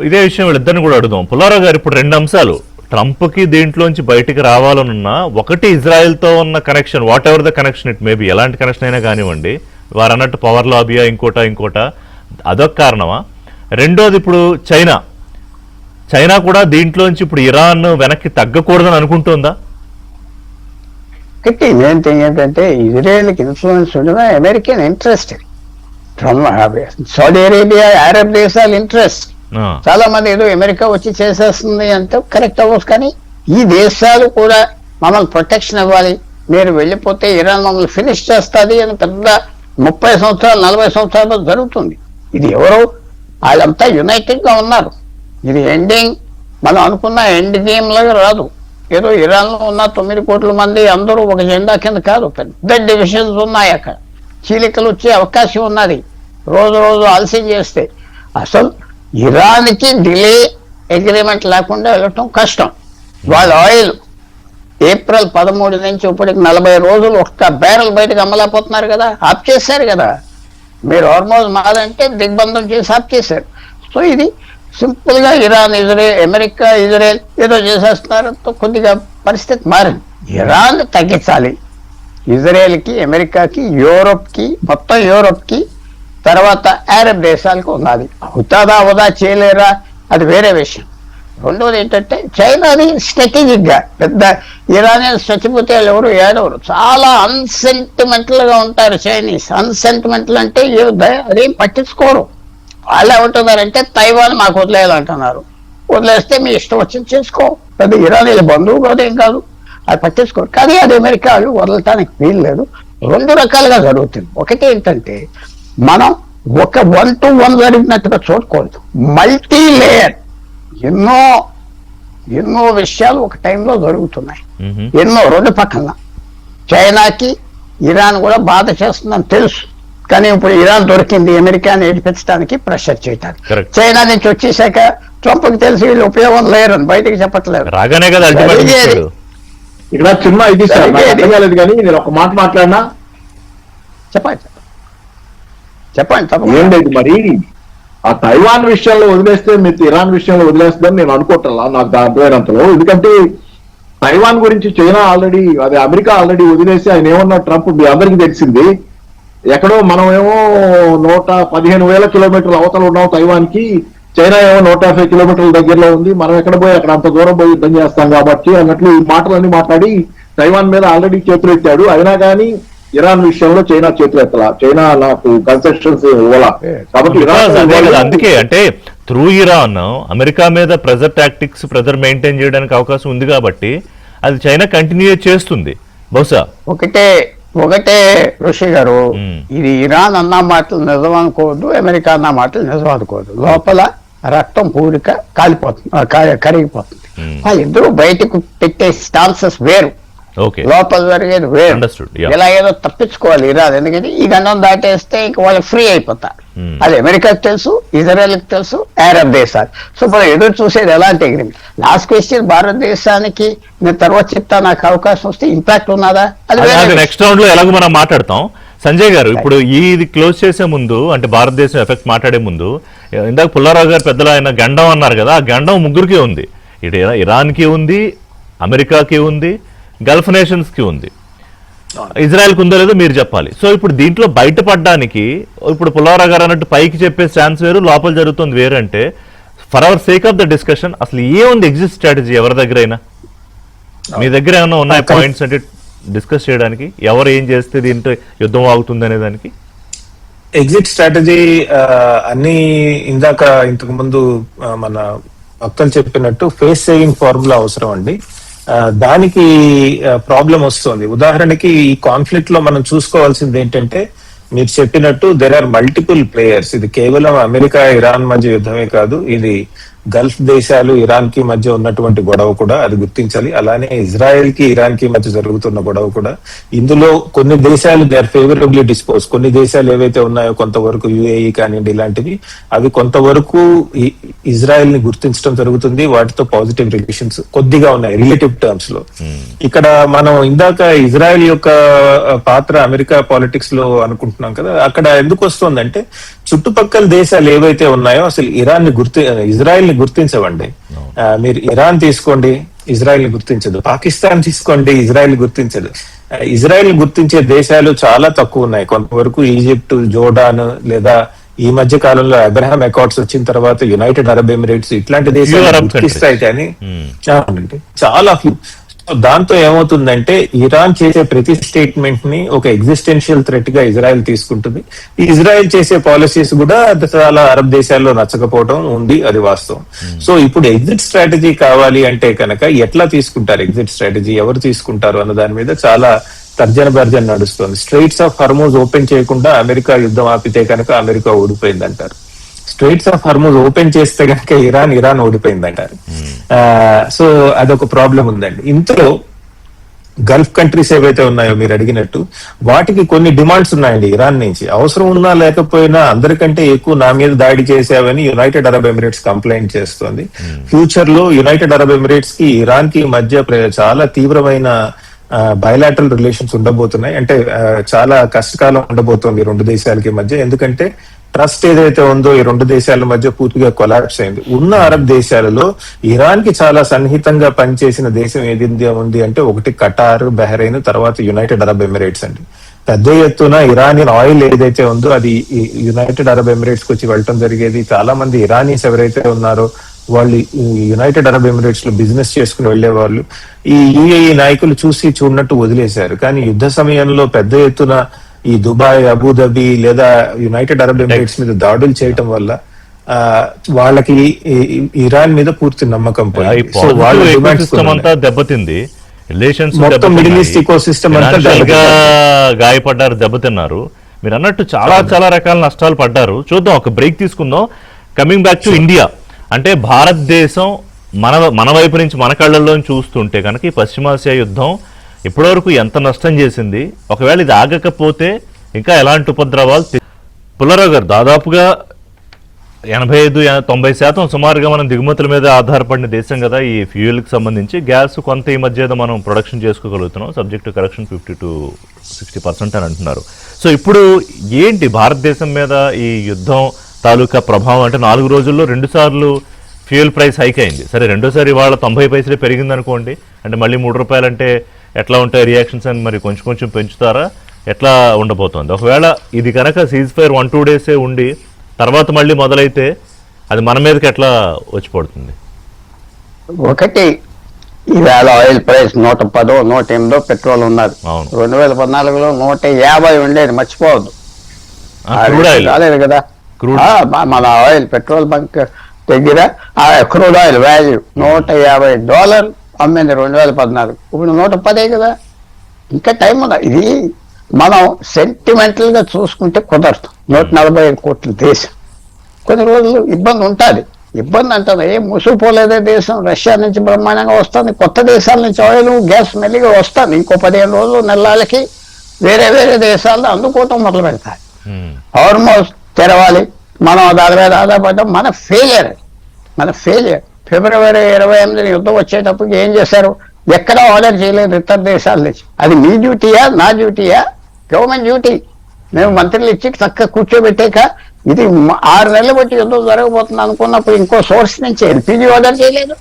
Speaker 1: ఇదే విషయం వీళ్ళిద్దరిని కూడా అడుగుదాం. పుల్లారావు గారు, ఇప్పుడు 2 అంశాలు ట్రంప్ కి దీంట్లోంచి బయటికి రావాలనున్నా, ఒకటి ఇజ్రాయెల్ తో ఉన్న connection, what ever the connection it maybe, ఎలాంటి కనెక్షన్ అయినా కానివ్వండి, వారు అన్నట్టు పవర్ లాబియా ఇంకోట అదొక కారణమా? రెండోది ఇప్పుడు చైనా కూడా దీంట్లోంచి ఇప్పుడు ఇరాన్ వెనక్కి తగ్గకూడదని అనుకుంటుందా?
Speaker 2: ఒకటి మెయిన్ థింగ్ ఏంటంటే ఇజ్రాయెల్కి ఇన్ఫ్లుయెన్స్ ఉండడం American interest, Saudi Arabia, Arab దేశాల ఇంట్రెస్ట్. చాలా మంది ఏదో అమెరికా వచ్చి చేసేస్తుంది అంటే కరెక్ట్ అవ్వచ్చు, కానీ ఈ దేశాలు కూడా మమ్మల్ని ప్రొటెక్షన్ ఇవ్వాలి, మీరు వెళ్ళిపోతే ఇరాన్ మమ్మల్ని ఫినిష్ చేస్తుంది అని పెద్ద 30 సంవత్సరాలు 40 సంవత్సరాలు జరుగుతుంది. ఇది ఎవరు వాళ్ళంతా యునైటెడ్ గా ఉన్నారు. ఇది ఎండింగ్ మనం అనుకున్న ఎండ్ గేమ్ లాగా రాదు. ఏదో ఇరాన్ లో ఉన్న 9 కోట్ల మంది అందరూ ఒక జెండా కింద కాదు, పెద్ద డివిజన్స్ ఉన్నాయి, అక్కడ చీలికలు వచ్చే అవకాశం ఉన్నది. రోజు రోజు ఆలస్యం చేస్తే అసలు ఇరాన్కి డిలే అగ్రిమెంట్ లేకుండా వెళ్ళటం కష్టం. వాళ్ళ ఆయిల్ ఏప్రిల్ 13 నుంచి ఇప్పటికి 40 రోజులు ఒక్క బ్యారెల్ బయటకు అమ్మలేకపోతున్నారు కదా, ఆప్ చేశారు కదా. మీరు హార్మోజ్ మాదంటే దిగ్బంధం చేసి ఆప్ చేశారు. సో ఇది సింపుల్ గా ఇరాన్, అమెరికా, ఇజ్రాయెల్ ఏదో చేసేస్తున్నారు, కొద్దిగా పరిస్థితి మారింది. ఇరాన్ తగ్గించాలి, ఇజ్రాయెల్కి, అమెరికాకి, యూరోప్కి, మొత్తం యూరోప్కి, తర్వాత అరబ్ దేశాలకు ఉన్నది. అవుతాదా అవదా చేయలేరా అది వేరే విషయం. రెండోది ఏంటంటే చైనాది స్ట్రాటజిక్ గా పెద్ద ఇరానియన్స్ చచ్చిపోతే వాళ్ళు ఎవరు ఏడవరు, చాలా అన్సెంటిమెంటల్ గా ఉంటారు చైనీస్. అన్సెంటిమెంటల్ అంటే అదేం పట్టించుకోరు. వాళ్ళు ఏమంటున్నారంటే తైవాన్ మాకు వదిలేయాలంటున్నారు, వదిలేస్తే మీ ఇష్టం వచ్చింది చేసుకో, పెద్ద ఇరానీల బంధువు కాదు ఏం కాదు, అది పట్టించుకోరు. కానీ అది అమెరికా వాళ్ళు వదలటానికి వీలు లేదు. 2 రకాలుగా జరుగుతుంది. ఒకటి ఏంటంటే మనం ఒక 1-to-1 జరిగినట్టుగా చూడకూడదు, మల్టీ లేయర్ ఎన్నో విషయాలు ఒక టైంలో జరుగుతున్నాయి, ఎన్నో 2 పక్కన. చైనాకి ఇరాన్ కూడా బాధ చేస్తుందని తెలుసు, కానీ ఇప్పుడు ఇరాన్ దొరికింది అమెరికాని ఏడిపించడానికి, ప్రెషర్ చేయడానికి. చైనా నుంచి వచ్చేసాక ట్రంప్కి తెలిసి వీళ్ళు ఉపయోగం లేరని బయటకు చెప్పట్లేదు.
Speaker 1: రాగానే కదా
Speaker 4: ఇక్కడ చిన్న ఇది సార్ అడగలేదు, కానీ నేను ఒక మాట మాట్లాడినా
Speaker 2: చెప్పండి
Speaker 4: ఏం లేదు. మరి ఆ తైవాన్ విషయంలో వదిలేస్తే మీరు ఇరాన్ విషయంలో వదిలేస్తుందని నేను అనుకోవట్లా, నాకు అర్థమైనంతలో. ఎందుకంటే తైవాన్ గురించి చైనా ఆల్రెడీ, అదే అమెరికా ఆల్రెడీ వదిలేసి ఆయన ఏమన్నా ట్రంప్ మీ అందరికీ తెలిసింది, ఎక్కడో మనం ఏమో 115,000 కిలోమీటర్ల అవతల ఉన్నాం తైవాన్ కి, చైనా ఏమో 150 కిలోమీటర్ల దగ్గరలో ఉంది, మనం ఎక్కడ పోయి అక్కడ అంత దూరం పోయి యుద్ధం చేస్తాం కాబట్టి అన్నట్లు ఈ మాటలన్నీ మాట్లాడి తైవాన్ మీద ఆల్రెడీ చేతులు ఎత్తాడు. అయినా కానీ ఇరాన్ విషయంలో చైనా చేతులు ఎత్తలా, చైనా నాకు కన్సెషన్స్ ఇవ్వాలా. కాబట్టి
Speaker 1: అందుకే అంటే త్రూ ఇరాన్ అమెరికా మీద ప్రెజర్ మెయింటైన్ చేయడానికి అవకాశం ఉంది కాబట్టి అది చైనా కంటిన్యూ చేస్తుంది బహుశా.
Speaker 2: ఒకటే ఋషి గారు, ఇది ఇరాన్ అన్న మాటలు నిజం అనుకోవద్దు, అమెరికా అన్న మాటలు నిజం అనుకోవద్దు. లోపల రక్తం పూరిక కాలిపోతుంది, కరిగిపోతుంది. వాళ్ళిద్దరూ బయటకు పెట్టే స్టాన్సెస్ వేరు, లోపల జరిగేది వేరు. ఇలా ఏదో తప్పించుకోవాలి ఇరాన్, ఎందుకంటే ఈ గండం దాటేస్తే ఇంక వాళ్ళు ఫ్రీ అయిపోతారు. అది అమెరికాకి తెలుసు, ఇజ్రాయెల్కి తెలుసు, అరబ్ దేశాలు. సో మనం ఎదురు చూసేది ఎలాంటి అగ్రిమెంట్. లాస్ట్ క్వశ్చన్, భారతదేశానికి నేను తర్వాత చెప్తా, నాకు అవకాశం వస్తే ఇంపాక్ట్ ఉన్నదా అది
Speaker 1: నెక్స్ట్ రౌండ్ లో ఎలాగో మనం మాట్లాడతాం. సంజయ్ గారు, ఇప్పుడు ఇది క్లోజ్ చేసే ముందు, అంటే భారతదేశం ఎఫెక్ట్ మాట్లాడే ముందు, ఇందాక పుల్లారావు గారు పెద్దలు ఆయన గండం అన్నారు కదా, ఆ గండం ముగ్గురికి ఉంది. ఇటు ఇరాన్కి ఉంది, అమెరికాకి ఉంది, గల్ఫ్ నేషన్స్ కి ఉంది, ఇజ్రాయెల్కి ఉందో లేదో మీరు చెప్పాలి. సో ఇప్పుడు దీంట్లో బయటపడడానికి ఇప్పుడు పుల్లారావు గారు అన్నట్టు పైకి చెప్పే ఛాన్స్ వేరు, లోపల జరుగుతుంది వేరు. అంటే for hour sake of the discussion అసలు ఏముంది ఎగ్జిట్ స్ట్రాటజీ ఎవరి దగ్గర అయినా? మీ దగ్గర ఏమైనా ఉన్నాయి పాయింట్స్ అంటే డిస్కస్ చేయడానికి, ఎవరు ఏం చేస్తే దీంట్లో యుద్ధం ఆగుతుంది అనే దానికి?
Speaker 3: ఎగ్జిట్ స్ట్రాటజీ అన్ని ఇంతకు ముందు మన భక్తులు చెప్పినట్టు ఫేస్ సేవింగ్ ఫార్ములా అవసరం అండి. దానికి ప్రాబ్లం వస్తుంది. ఉదాహరణకి ఈ కాన్ఫ్లిక్ట్ లో మనం చూసుకోవాల్సింది ఏంటంటే, మీరు చెప్పినట్టు దెర్ ఆర్ మల్టిపుల్ ప్లేయర్స్. ఇది కేవలం అమెరికా ఇరాన్ మధ్య యుద్ధమే కాదు, ఇది గల్ఫ్ దేశాలు ఇరాన్ కి మధ్య ఉన్నటువంటి గొడవ కూడా, అది గుర్తించాలి. అలానే ఇజ్రాయెల్ కి ఇరాన్ కి మధ్య జరుగుతున్న గొడవ కూడా. ఇందులో కొన్ని దేశాలు దే ఆర్ ఫేవరబుల్లీ డిస్పోజ్, కొన్ని దేశాలు ఏవైతే ఉన్నాయో కొంతవరకు యుఏఈ కానివ్వండి ఇలాంటివి, అవి కొంతవరకు ఇజ్రాయెల్ ని గుర్తించడం జరుగుతుంది. వాటితో పాజిటివ్ రిలేషన్స్ కొద్దిగా ఉన్నాయి రిలేటివ్ టర్మ్స్ లో. ఇక్కడ మనం ఇందాక ఇజ్రాయెల్ యొక్క పాత్ర అమెరికా పాలిటిక్స్ లో అనుకుంటున్నాం కదా, అక్కడ ఎందుకు వస్తుందంటే చుట్టుపక్కల దేశాలు ఏవైతే ఉన్నాయో అసలు ఇజ్రాయెల్ ని గుర్తించవండి. మీరు ఇరాన్ తీసుకోండి, ఇజ్రాయెల్ ని గుర్తించదు. పాకిస్తాన్ తీసుకోండి, ఇజ్రాయెల్ గుర్తించదు. ఇజ్రాయెల్ గుర్తించే దేశాలు చాలా తక్కువ ఉన్నాయి. కొంతవరకు ఈజిప్ట్, జోర్డాన్ లేదా ఈ మధ్య కాలంలో అబ్రహాం అకార్డ్స్ వచ్చిన తర్వాత యునైటెడ్ అరబ్ ఎమిరేట్స్ ఇట్లాంటి దేశాలు గుర్తిస్తాయి కానీ చాలా few. దాంతో ఏమవుతుందంటే ఇరాన్ చేసే ప్రతి స్టేట్మెంట్ ని ఒక ఎగ్జిస్టెన్షియల్ థ్రెట్ గా ఇజ్రాయెల్ తీసుకుంటుంది. ఈ ఇజ్రాయెల్ చేసే పాలసీస్ కూడా చాలా అరబ్ దేశాల్లో నచ్చకపోవడం ఉంది, అది వాస్తవం. సో ఇప్పుడు ఎగ్జిట్ స్ట్రాటజీ కావాలి అంటే కనుక ఎట్లా తీసుకుంటారు, ఎగ్జిట్ స్ట్రాటజీ ఎవరు తీసుకుంటారు అన్న దాని మీద చాలా తర్జన భర్జన నడుస్తుంది. స్ట్రెయిట్స్ ఆఫ్ హర్మూజ్ ఓపెన్ చేయకుండా అమెరికా యుద్ధం ఆపితే కనుక అమెరికా ఓడిపోయింది అంటారు. స్ట్రెయిట్స్ ఆఫ్ హర్మూజ్ ఓపెన్ చేస్తే కనుక ఇరాన్ ఓడిపోయింది అంటారు. సో అదొక ప్రాబ్లం ఉందండి. ఇంతలో గల్ఫ్ కంట్రీస్ ఏవైతే ఉన్నాయో మీరు అడిగినట్టు వాటికి కొన్ని డిమాండ్స్ ఉన్నాయండి ఇరాన్ నుంచి. అవసరం ఉన్నా లేకపోయినా అందరికంటే ఎక్కువ నా మీద దాడి చేసావని యునైటెడ్ అరబ్ ఎమిరేట్స్ కంప్లైంట్ చేస్తోంది. ఫ్యూచర్ లో యునైటెడ్ అరబ్ ఎమిరేట్స్ కి ఇరాన్ కి మధ్య చాలా తీవ్రమైన బయలాటరల్ రిలేషన్స్ ఉండబోతున్నాయి. అంటే చాలా కష్టకాలం ఉండబోతోంది రెండు దేశాలకి మధ్య. ఎందుకంటే ట్రస్ట్ ఏదైతే ఉందో ఈ రెండు దేశాల మధ్య పూర్తిగా కొలాప్స్ అయింది. ఉన్న అరబ్ దేశాలలో ఇరాన్ కి చాలా సన్నిహితంగా పనిచేసిన దేశం ఏది ఉంది అంటే ఒకటి ఖటార్, బహ్రెయిన్, తర్వాత యునైటెడ్ అరబ్ ఎమిరేట్స్ అండి. పెద్ద ఎత్తున ఇరానియన్ ఆయిల్ ఏదైతే ఉందో అది యునైటెడ్ అరబ్ ఎమిరేట్స్ కి వచ్చి వెళ్ళటం జరిగేది. చాలా మంది ఇరానీస్ ఎవరైతే ఉన్నారో వాళ్ళు యునైటెడ్ అరబ్ ఎమిరేట్స్ లో బిజినెస్ చేసుకుని వెళ్లేవాళ్ళు. ఈ యుఏఈ నాయకులు చూడనట్టు వదిలేశారు. కానీ యుద్ధ సమయంలో పెద్ద ఎత్తున ఈ దుబాయ్, అబుదాబి లేదా యునైటెడ్ అరబ్ ఎమిరేట్స్ మీద దాడులు చేయటం వల్ల వాళ్ళకి ఇరాన్ మీద పూర్తి నమ్మకం పోయింది. సో వాళ్ళ
Speaker 1: దెబ్బతింది. రిలేషన్స్
Speaker 3: మొత్తం మిడిల్ ఈస్ట్ ఈకో సిస్టమ్ అంతా
Speaker 1: గాయపడ్డారు, దెబ్బతిన్నారు. మీరు అన్నట్టు చాలా చాలా రకాల నష్టాలు పడ్డారు. చూద్దాం, ఒక బ్రేక్ తీసుకుందాం. కమింగ్ బ్యాక్ టు ఇండియా, అంటే భారతదేశం మన వైపు నుంచి మన కళ్ళల్లో చూస్తుంటే కనుక ఈ పశ్చిమాసియా యుద్ధం ఇప్పటివరకు ఎంత నష్టం చేసింది, ఒకవేళ ఇది ఆగకపోతే ఇంకా ఎలాంటి ఉపద్రవాలు. పుల్లారావు గారు, దాదాపుగా 85-90% సుమారుగా మనం దిగుమతుల మీద ఆధారపడిన దేశం కదా ఈ ఫ్యూయల్కి సంబంధించి. గ్యాస్ కొంత ఈ మధ్య మనం ప్రొడక్షన్ చేసుకోగలుగుతున్నాం, సబ్జెక్ట్ టు కరెక్షన్ 50-60% అని అంటున్నారు. సో ఇప్పుడు ఏంటి భారతదేశం మీద ఈ యుద్ధం తాలూకా ప్రభావం? అంటే 4 రోజుల్లో 2 సార్లు ఫ్యూయల్ ప్రైస్ హైక్ అయింది. సరే, రెండోసారి వాళ్ళ 90 పైసలే పెరిగింది అనుకోండి, అంటే మళ్ళీ 3 రూపాయలు అంటే ఎట్లా ఉంటాయి రియాక్షన్స్ అని మరి కొంచెం పెంచుతారా, ఎట్లా ఉండబోతోంది? ఒకవేళ ఇది కనుక సీజ్ ఫైర్ 1-2 డేసే ఉండి తర్వాత మళ్ళీ మొదలైతే అది మన మీదకి ఎట్లా వచ్చి పడుతుంది?
Speaker 2: ఒకటి, ఈవేళ ఆయిల్ ప్రైస్ 110, 108 పెట్రోల్ ఉన్నది. 2014లో 150 ఉండేది, మర్చిపోవద్దు. రాలేదు కదా మన ఆయిల్ పెట్రోల్ బంక్ దగ్గర. ఆ క్రూడ్ ఆయిల్ వాల్యూ $150 అమ్మింది 2014. ఇప్పుడు 110 కదా. ఇంకా టైం ఉందా? ఇది మనం సెంటిమెంటల్ గా చూసుకుంటే కుదరదు. 145 కోట్ల దేశం, కొన్ని రోజులు ఇబ్బంది ఉంటుంది. ఇబ్బంది అంటుంది, ఏం ముసుగుపోలేదే దేశం. రష్యా నుంచి బ్రహ్మాండంగా వస్తుంది, కొత్త దేశాల నుంచి ఆయిల్ గ్యాస్ మెల్లిగా వస్తుంది. ఇంకో 15 రోజులు నెలలకి వేరే దేశాల్లో అందుకోవటం మొదలు పెడతాయి. ఆల్మోస్ట్ తెరవాలి, మనం దాని మీద ఆధారపడటం మన ఫెయిలియర్. ఫిబ్రవరి 28 యుద్ధం వచ్చేటప్పటికి ఏం చేశారు? ఎక్కడ ఆర్డర్ చేయలేదు ఇతర దేశాల నుంచి. అది మీ డ్యూటీయా, నా డ్యూటీయా? Government duty. మేము మంత్రులు ఇచ్చి చక్కగా కూర్చోబెట్టాక ఇది 6 నెలలు బట్టి యుద్ధం జరగబోతుంది అనుకున్నప్పుడు ఇంకో సోర్స్ నుంచి ఎల్పిజి ఆర్డర్ చేయలేదు,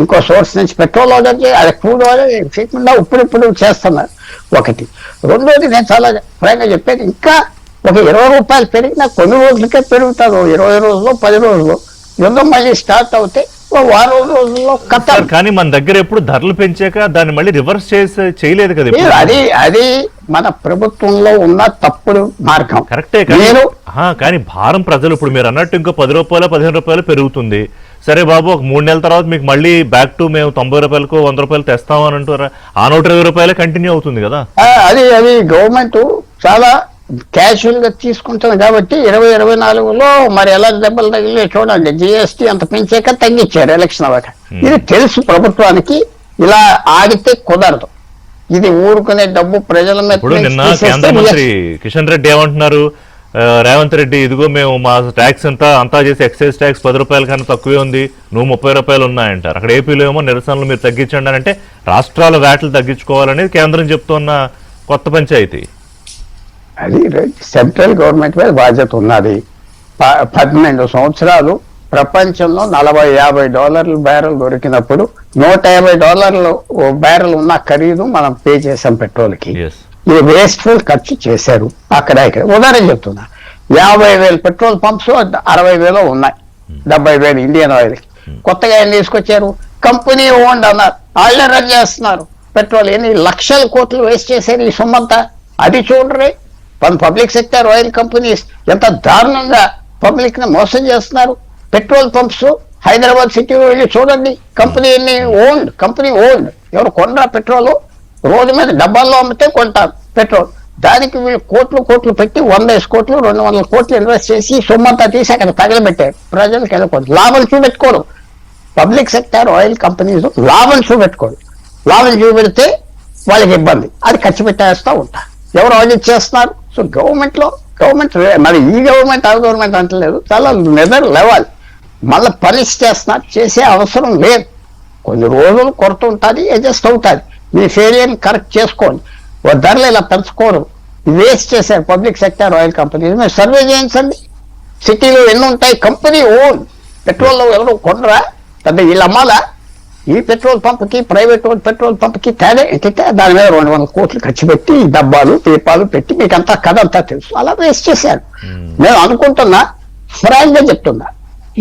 Speaker 2: ఇంకో సోర్స్ నుంచి పెట్రోల్ ఆర్డర్ చేయలేదు, అది క్రూడ్ ఆర్డర్ చేయకుండా ఇప్పుడు చేస్తున్నారు. ఒకటి. రెండోది, నేను చాలా ఫ్రాంక్గా చెప్పేది, ఇంకా ఒక 20 రూపాయలు పెరిగినా కొన్ని రోజులకే పెరుగుతారు. 20 రోజులు 10 రోజులు యుద్ధం మళ్ళీ స్టార్ట్ అవుతే 1 రోజుల్లో కథ.
Speaker 1: కానీ మన దగ్గర ఎప్పుడు ధరలు పెంచాక దాన్ని మళ్ళీ రివర్స్ చేయలేదు కదా.
Speaker 2: అది మన ప్రభుత్వంలో ఉన్న తప్పుడు మార్గం.
Speaker 1: కరెక్టే, కానీ భారం ప్రజలు ఇప్పుడు మీరు అన్నట్టు ఇంకో 10 రూపాయలు 15 రూపాయలు పెరుగుతుంది. సరే బాబు, ఒక 3 నెలల తర్వాత మీకు మళ్ళీ బ్యాక్ టు మేము 90 రూపాయలకు 100 రూపాయలు తెస్తామని అంటారా? ఆ 120 రూపాయలే కంటిన్యూ అవుతుంది కదా.
Speaker 2: అది గవర్నమెంట్ చాలా క్యాషువల్ గా తీసుకుంటుంది కాబట్టి 2024లో మరి ఎలా దెబ్బలు తగిలే చూడండి. జిఎస్టీ అంత పెంచాక తగ్గించారు ఎలక్షన్ అవ్వక. ఇది తెలుసు ప్రభుత్వానికి, ఇలా ఆగితే కుదరదు. ఇది ఊరుకునే డబ్బు ప్రజల మీద.
Speaker 1: నిన్న కేంద్ర మంత్రి కిషన్ రెడ్డి ఏమంటున్నారు? రేవంత్ రెడ్డి, ఇదిగో మేము మా ట్యాక్స్ అంతా చేసి ఎక్సైజ్ ట్యాక్స్ 10 రూపాయల కన్నా తక్కువే ఉంది, నువ్వు 30 రూపాయలు ఉన్నాయంటారు. అక్కడ ఏపీలో ఏమో నిరసనలు మీరు తగ్గించండి అని అంటే రాష్ట్రాల వ్యాట్లు తగ్గించుకోవాలనేది కేంద్రం చెప్తున్న కొత్త పంచాయతీ.
Speaker 2: అది సెంట్రల్ గవర్నమెంట్ మీద బాధ్యత ఉన్నది. 12 సంవత్సరాలు ప్రపంచంలో $40-50 బ్యారెల్ దొరికినప్పుడు $150 బ్యారెల్ ఉన్న ఖరీదు మనం పే చేసాం పెట్రోల్కి. ఇది వేస్ట్ఫుల్ ఖర్చు చేశారు అక్కడ ఇక్కడ. ఉదాహరణ చెప్తున్నా, 50,000 పెట్రోల్ పంప్స్ 60,000 ఉన్నాయి, 70,000 ఇండియన్ ఆయిల్. కొత్తగా ఏం తీసుకొచ్చారు, కంపెనీ ఓన్డ్ అన్నారు, వాళ్ళే రన్ చేస్తున్నారు. పెట్రోల్ ఎన్ని లక్షల కోట్లు వేస్ట్ చేశారు ఈ సొమ్మంతా. అది చూడరే పబ్లిక్ సెక్టర్ ఆయిల్ కంపెనీస్ ఎంత దారుణంగా పబ్లిక్ ని మోసం చేస్తున్నారు. పెట్రోల్ పంప్స్ హైదరాబాద్ సిటీలో వెళ్ళి చూడండి, కంపెనీ ఓన్డ్. ఎవరు కొనరా పెట్రోల్? రోడ్డు మీద డబ్బాల్లో అమ్మితే కొంటారు పెట్రోల్. దానికి వీళ్ళు కోట్లు పెట్టి 100 కోట్లు 200 కోట్లు ఇన్వెస్ట్ చేసి సొమ్మంతా తీసి అక్కడ తగలబెట్టారు. ప్రజలకు వెళ్ళకూడదు, లాభం చూపెట్టుకోరు. పబ్లిక్ సెక్టర్ ఆయిల్ కంపెనీస్ లాభం చూపెట్టుకోరు. లాభం చూపెడితే వాళ్ళకి ఇబ్బంది, అది ఖర్చు పెట్టేస్తూ ఉంటారు. ఎవరు ఆడిట్ చేస్తున్నారు? సో గవర్నమెంట్ మరి ఈ గవర్నమెంట్ ఆ గవర్నమెంట్ అంటలేదు, చాలా నెదర్ లెవెల్ మళ్ళీ పనిష్ చేస్తున్నారు. చేసే అవసరం లేదు, కొన్ని రోజులు కొరత ఉంటుంది, అడ్జస్ట్ అవుతుంది. మీ ఫెయిలియర్ కరెక్ట్ చేసుకోండి. ధరలు ఇలా పెంచుకోరు, వేస్ట్ చేశారు పబ్లిక్ సెక్టర్ ఆయిల్ కంపెనీస్. మీరు సర్వే చేయించండి, సిటీలో ఎన్ని ఉంటాయి కంపెనీ ఓన్. పెట్రోల్లో ఎవరు కొనరా? పెద్ద వీళ్ళు అమ్మాలా? ఈ పెట్రోల్ పంప్కి ప్రైవేట్ పెట్రోల్ పంప్కి తేడా ఏంటంటే దాని మీద 200 కోట్లు ఖర్చు పెట్టి డబ్బాలు దీపాలు పెట్టి మీకు అంతా కథ అంతా తెలుసు, అలా వేస్ట్ చేశారు. నేను అనుకుంటున్నా, ఫ్రాంక్ గా చెప్తున్నా,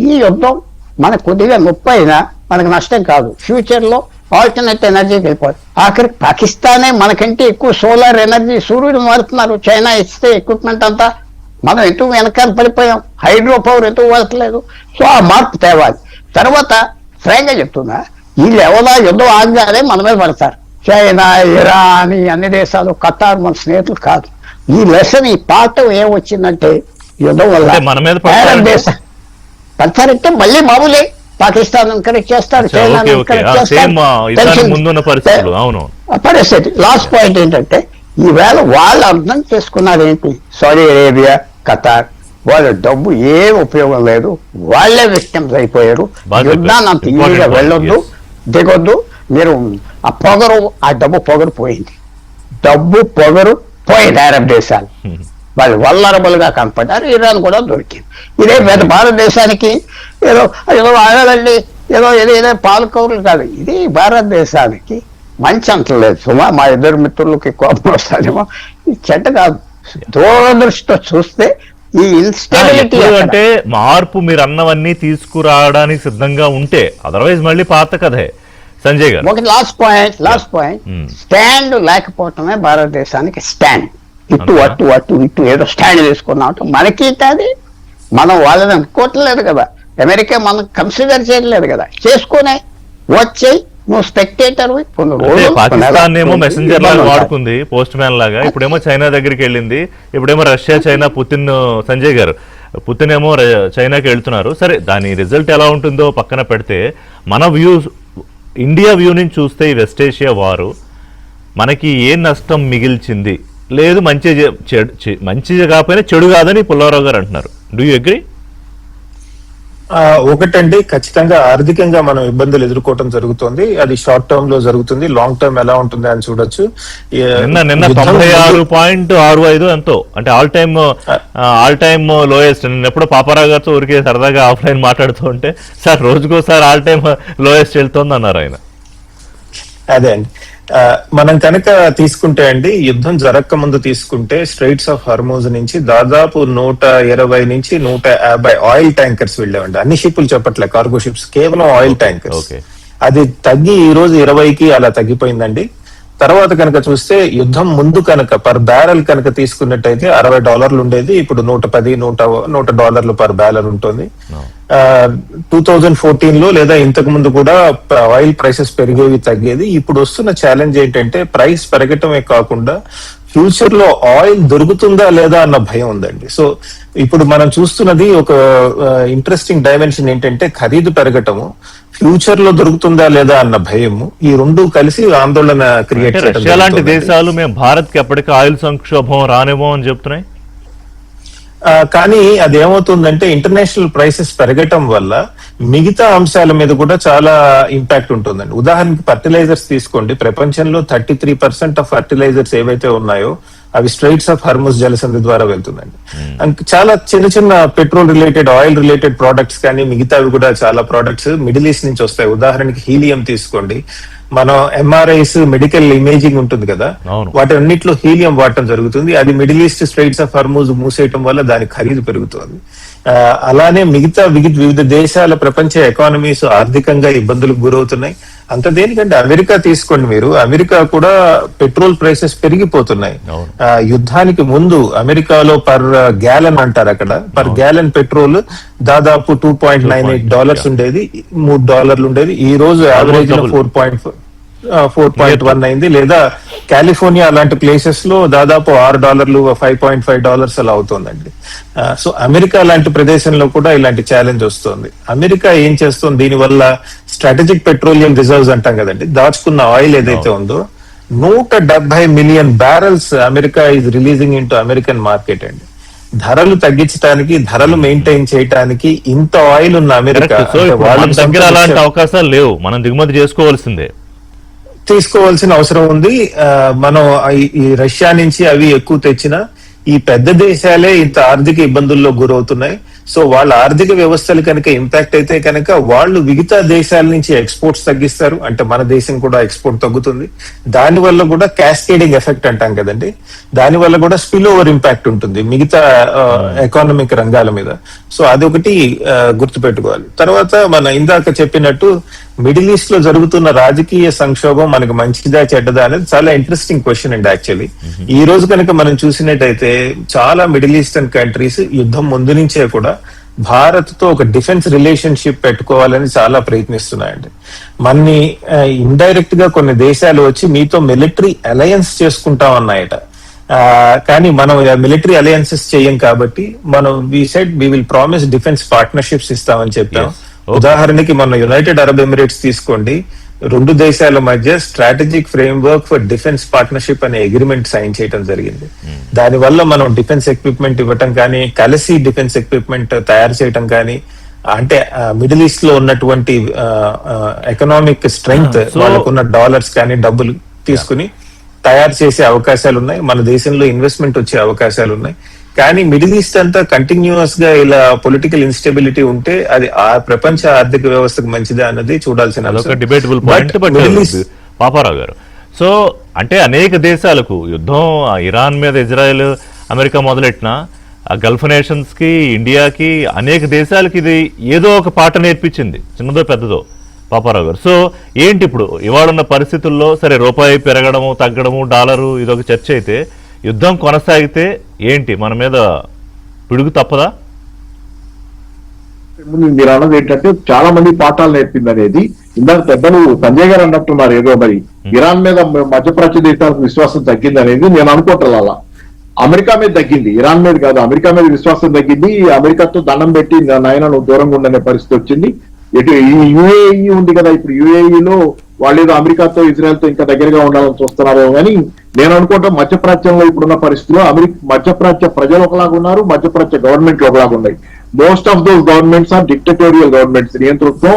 Speaker 2: ఈ యుద్ధం మనకు కొద్దిగా నొప్పి అయినా మనకు నష్టం కాదు. ఫ్యూచర్ లో ఆల్టర్నేట్ ఎనర్జీకి వెళ్ళిపోతుంది. ఆఖరికి పాకిస్తానే మనకంటే ఎక్కువ సోలార్ ఎనర్జీ సూర్యుడు మారుతున్నారు. చైనా ఇస్తే ఎక్విప్మెంట్ అంతా, మనం ఎటు వెనకాల పడిపోయాం. హైడ్రో పవర్ ఎటు వాడట్లేదు. సో ఆ మార్పు తేవాలి. తర్వాత ఫ్రాంక్ గా చెప్తున్నా, వీళ్ళు ఎవరో యుద్ధం ఆగానే మన మీద పడతారు. చైనా, ఇరాన్, అన్ని దేశాలు, ఖతార్ మన స్నేహితులు కాదు. ఈ లెసన్, ఈ పాఠం ఏమొచ్చిందంటే యుద్ధం వల్ల దేశం పడతారంటే మళ్ళీ మామూలే. పాకిస్తాన్ కరెక్ట్ చేస్తారు, చైనా పరిస్థితి. లాస్ట్ పాయింట్ ఏంటంటే, ఈవేళ వాళ్ళు అర్థం చేసుకున్నారు ఏంటి, సౌదీ అరేబియా, ఖతార్, వాళ్ళ డబ్బు ఏం ఉపయోగం లేదు, వాళ్లే విక్టిమ్స్ అయిపోయారు. యుద్ధాన్ని అంత ఈజీగా వెళ్ళొద్దు, దిగొద్దు. మీరు ఆ పొగరు, ఆ డబ్బు పొగరు పోయింది. అరబ్ దేశాలు వాళ్ళు వల్లరబుల్ గా కనపడ్డారు. ఇరాన్ కూడా దొరికింది. ఇదే పెద్ద భారతదేశానికి ఏదో ఆగాలండి, ఏదో పాలకౌరులు కాదు. ఇది భారతదేశానికి మంచి అంటలేదు. సుమా మా ఇద్దరు మిత్రులకి కోపం వస్తానేమో, ఇది చెడ్డ కాదు. దూరదృష్టితో చూస్తే ఈ ఇన్స్టెబిలిటీ
Speaker 1: అంటే మార్పు మీరు అన్నవన్నీ తీసుకురావడానికి సిద్ధంగా ఉంటే, అదర్వైజ్ మళ్ళీ పాత కథే. సంజయ్ గారు,
Speaker 2: ఒకటి లాస్ట్ పాయింట్ స్టాండ్ లేకపోవటమే భారతదేశానికి స్టాండ్. ఇటు ఏదో స్టాండ్ తీసుకున్నాం మనకి అది మనం వాళ్ళని అనుకోవట్లేదు కదా. అమెరికా మనం కన్సిడర్ చేయట్లేదు కదా. చేసుకునే వచ్చాయి, నువ్వు స్పెక్టేటర్.
Speaker 1: పాకిస్తాన్ ఏమో మెసెంజర్ లాగా వాడుకుంది, పోస్ట్ మ్యాన్ లాగా. ఇప్పుడేమో చైనా దగ్గరికి వెళ్ళింది, ఇప్పుడేమో రష్యా, చైనా, పుతిన్. సంజయ్ గారు, పుతిన్ ఏమో చైనాకి వెళ్తున్నారు. సరే, దాని రిజల్ట్ ఎలా ఉంటుందో పక్కన పెడితే, మన వ్యూ, ఇండియా వ్యూ నుంచి చూస్తే ఈ వెస్ట్ ఏషియా వారు మనకి ఏ నష్టం మిగిల్చింది? లేదు, మంచిగా కాకపోయినా చెడు కాదని పుల్లారావు గారు అంటున్నారు. Do you agree?
Speaker 3: ఒకటండి, ఖచ్చితంగా ఆర్థికంగా మనం ఇబ్బందులు ఎదుర్కోవటం జరుగుతుంది. అది షార్ట్ టర్మ్ లో జరుగుతుంది. లాంగ్ టర్మ్ ఎలా ఉంటుంది అని చూడొచ్చు.
Speaker 1: నిన్న 96.65 ఎంతో, అంటే ఆల్ టైమ్ లోయెస్ట్. నేను ఎప్పుడో పాపారావు గారితో ఊరికే సరదాగా ఆఫ్లైన్ మాట్లాడుతూ ఉంటే, సార్ రోజుకోసారి ఆల్ టైమ్ లోయెస్ట్ వెళ్తోంది అన్నారు ఆయన.
Speaker 3: అదే అండి, మనం కనుక తీసుకుంటే అండి, యుద్ధం జరగక ముందు తీసుకుంటే స్ట్రైట్స్ ఆఫ్ హార్మోజ్ నుంచి దాదాపు 120 నుంచి 150 ఆయిల్ ట్యాంకర్స్ వెళ్ళామండి. అన్ని షిప్లు చెప్పట్లే, కార్గో షిప్స్, కేవలం ఆయిల్ ట్యాంకర్స్. అది తగ్గి ఈ రోజు 20కి అలా తగ్గిపోయిందండి. తర్వాత కనుక చూస్తే యుద్ధం ముందు కనుక పర్ బ్యారెల్ కనుక తీసుకున్నట్టయితే $60 ఉండేది, ఇప్పుడు $110-100 పర్ బ్యారెల్ ఉంటుంది. 2014 లో లేదా ఇంతకు ముందు కూడా ఆయిల్ ప్రైసెస్ పెరిగేవి, తగ్గేది. ఇప్పుడు వస్తున్న ఛాలెంజ్ ఏంటంటే, ప్రైస్ పెరగటమే కాకుండా ఫ్యూచర్ లో ఆయిల్ దొరుకుతుందా లేదా అన్న భయం ఉందండి. సో ఇప్పుడు మనం చూస్తున్నది ఒక ఇంట్రెస్టింగ్ డైమెన్షన్ ఏంటంటే, ఖరీదు పెరగటము, ఫ్యూచర్ లో దొరుకుతుందా లేదా అన్న భయము, ఈ రెండు కలిసి ఆందోళన క్రియేట్ చేయడం.
Speaker 1: రష్యా లాంటి దేశాలు మేము భారత్ కి ఎప్పటికీ ఆయిల్ సంక్షోభం రానేమో అని చెప్తున్నాయి.
Speaker 3: కానీ అదేమవుతుందంటే, ఇంటర్నేషనల్ ప్రైసెస్ పెరగటం వల్ల మిగతా అంశాల మీద కూడా చాలా ఇంపాక్ట్ ఉంటుందండి. ఉదాహరణకి ఫర్టిలైజర్స్ తీసుకోండి. ప్రపంచంలో 33% ఆఫ్ ఫర్టిలైజర్స్ ఏవైతే ఉన్నాయో అవి స్ట్రైట్స్ ఆఫ్ హార్మోజ్ జలసంధి ద్వారా వెళ్తుందండి. చాలా చిన్న petrol related, oil related products కానీ మిగతావి కూడా చాలా ప్రోడక్ట్స్ మిడిల్ ఈస్ట్ నుంచి వస్తాయి. ఉదాహరణకి హీలియం తీసుకోండి. మనం ఎంఆర్ఐస్, మెడికల్ ఇమేజింగ్ ఉంటుంది కదా,
Speaker 1: అవును.
Speaker 3: వాటి అన్నిట్లో హీలియం వాడటం జరుగుతుంది. అది Middle East straits of Hormuz మూసేయటం వల్ల దాని ఖరీదు పెరుగుతుంది. అలానే మిగతా వివిధ దేశాల ప్రపంచ ఎకానమీస్ ఆర్థికంగా ఇబ్బందులకు గురవుతున్నాయి. అంత దేనికంటే అమెరికా తీసుకోండి మీరు, అమెరికా కూడా పెట్రోల్ ప్రైసెస్ పెరిగిపోతున్నాయి. యుద్ధానికి ముందు అమెరికాలో పర్ గ్యాలన్ అంటారు అక్కడ, పర్ గ్యాలన్ పెట్రోల్ దాదాపు $2.98 ఉండేది, $3 ఉండేది. ఈ రోజు యావరేజ్ 4.1 అయింది. లేదా కాలిఫోర్నియా అలాంటి ప్లేసెస్ లో దాదాపు $6, $5.5 అలా అవుతుందండి. సో అమెరికా లాంటి ప్రదేశంలో కూడా ఇలాంటి ఛాలెంజ్ వస్తుంది. అమెరికా ఏం చేస్తుంది దీనివల్ల? స్ట్రాటజిక్ పెట్రోలియం రిజర్వ్స్ అంటాం కదండి, దాచుకున్న ఆయిల్ ఏదైతే ఉందో 170 million barrels America is releasing in to American market అండి. ధరలు తగ్గించడానికి, ధరలు మెయింటైన్ చేయడానికి ఇంత ఆయిల్ ఉన్న అమెరికా
Speaker 1: వాళ్ళ దగ్గర అలాంటి అవకాశాలు లేవు, మనం దిగుమతి చేసుకోవాల్సిందే,
Speaker 3: తీసుకోవాల్సిన అవసరం ఉంది. మనం ఈ రష్యా నుంచి అవి ఎక్కువ తెచ్చినా ఈ పెద్ద దేశాలే ఇంత ఆర్థిక ఇబ్బందుల్లో గురవుతున్నాయి. సో వాళ్ళ ఆర్థిక వ్యవస్థలు కనుక ఇంపాక్ట్ అయితే కనుక వాళ్ళు మిగతా దేశాల నుంచి ఎక్స్పోర్ట్స్ తగ్గిస్తారు, అంటే మన దేశం కూడా ఎక్స్పోర్ట్ తగ్గుతుంది. దానివల్ల కూడా క్యాస్కేడింగ్ ఎఫెక్ట్ అంటాం కదండి, దానివల్ల కూడా స్పిల్ ఓవర్ ఇంపాక్ట్ ఉంటుంది మిగతా ఎకానమిక్ రంగాల మీద. సో అదొకటి గుర్తుపెట్టుకోవాలి. తర్వాత మన ఇందాక చెప్పినట్టు మిడిల్ ఈస్ట్ లో జరుగుతున్న రాజకీయ సంక్షోభం మనకు మంచిదా చెడ్డదా అనేది చాలా ఇంట్రెస్టింగ్ క్వశ్చన్ అండి. యాక్చువల్లీ ఈ రోజు కనుక మనం చూసినట్టయితే చాలా మిడిల్ ఈస్టర్న్ కంట్రీస్ యుద్ధం ముందు నుంచే కూడా భారత్ తో ఒక డిఫెన్స్ రిలేషన్షిప్ పెట్టుకోవాలని చాలా ప్రయత్నిస్తున్నాయండి. మన్ని ఇండైరెక్ట్ గా కొన్ని దేశాలు వచ్చి మీతో మిలిటరీ అలయన్స్ చేసుకుంటా ఉన్నాయట. కానీ మనం మిలిటరీ అలయన్సెస్ చేయం కాబట్టి మనం we said we will promise defence partnerships ఇస్తామని చెప్పాం. ఉదాహరణకి మన యునైటెడ్ అరబ్ ఎమిరేట్స్ తీసుకోండి, 2 దేశాల మధ్య strategic framework for defence partnership అనే అగ్రిమెంట్ సైన్ చేయడం జరిగింది. దానివల్ల మనం డిఫెన్స్ ఎక్విప్మెంట్ ఇవ్వటం కానీ, కలిసి డిఫెన్స్ ఎక్విప్మెంట్ తయారు చేయటం కానీ, అంటే మిడిల్ ఈస్ట్ లో ఉన్నటువంటి ఎకనామిక్ స్ట్రెంగ్త్, వాళ్ళకున్న డాలర్స్ కానీ డబ్బులు తీసుకుని తయారు చేసే అవకాశాలు ఉన్నాయి. మన దేశంలో ఇన్వెస్ట్మెంట్ వచ్చే అవకాశాలు ఉన్నాయి. కానీ మిడిల్ ఈస్ట్ అంతా కంటిన్యూస్ గా ఇలా పొలిటికల్ ఇన్స్టెబిలిటీ ఉంటే అది ఆ ప్రపంచ ఆర్థిక వ్యవస్థకు మంచిదా అన్నది చూడాల్సిన
Speaker 1: డిబేటబుల్ పాయింట్. పాపారావు గారు, సో అంటే అనేక దేశాలకు యుద్ధం, ఇరాన్ మీద ఇజ్రాయెల్, అమెరికా మొదలెట్టిన గల్ఫ్ నేషన్స్ కి, ఇండియాకి, అనేక దేశాలకి ఇది ఏదో ఒక పాట నేర్పించింది, చిన్నదో పెద్దదో. పాపారావు గారు, సో ఏంటి ఇప్పుడు ఇవాళ పరిస్థితుల్లో, సరే రూపాయి పెరగడము తగ్గడము, డాలరు ఇదొక చర్చ అయితే, యుద్ధం కొనసాగితే ఏంటి మన మీద పిడుగు తప్పదా?
Speaker 4: మీరు అన్నది ఏంటంటే చాలా మంది పాఠాలు నేర్పింది అనేది. ఇందాక పెద్దలు సంజయ్ గారు అన్నట్టున్నారు ఏదో మరి ఇరాన్ మీద మధ్యప్రాచ్య దేశాలకు విశ్వాసం తగ్గింది అనేది. నేను అనుకోవట్లేదు అలా. అమెరికా మీద తగ్గింది, ఇరాన్ మీద కాదు. అమెరికా మీద విశ్వాసం తగ్గింది. అమెరికాతో దండం పెట్టి నాయన నువ్వు దూరంగా ఉండనే పరిస్థితి వచ్చింది. ఇటు ఈ యుఏఈ ఉంది కదా, ఇప్పుడు యుఏఈలో వాళ్ళు ఏదో అమెరికాతో, ఇజ్రాయెల్ తో ఇంకా దగ్గరగా ఉండాలని చూస్తున్నారో. కానీ నేను అనుకుంటా మధ్యప్రాచ్యంలో ఇప్పుడున్న పరిస్థితిలో మధ్యప్రాచ్య ప్రజలు ఒకలాగా ఉన్నారు, మధ్యప్రాచ్య గవర్నమెంట్లు ఒకలాగా ఉన్నాయి. Most of those governments are dictatorial governments, నియంతృత్వం,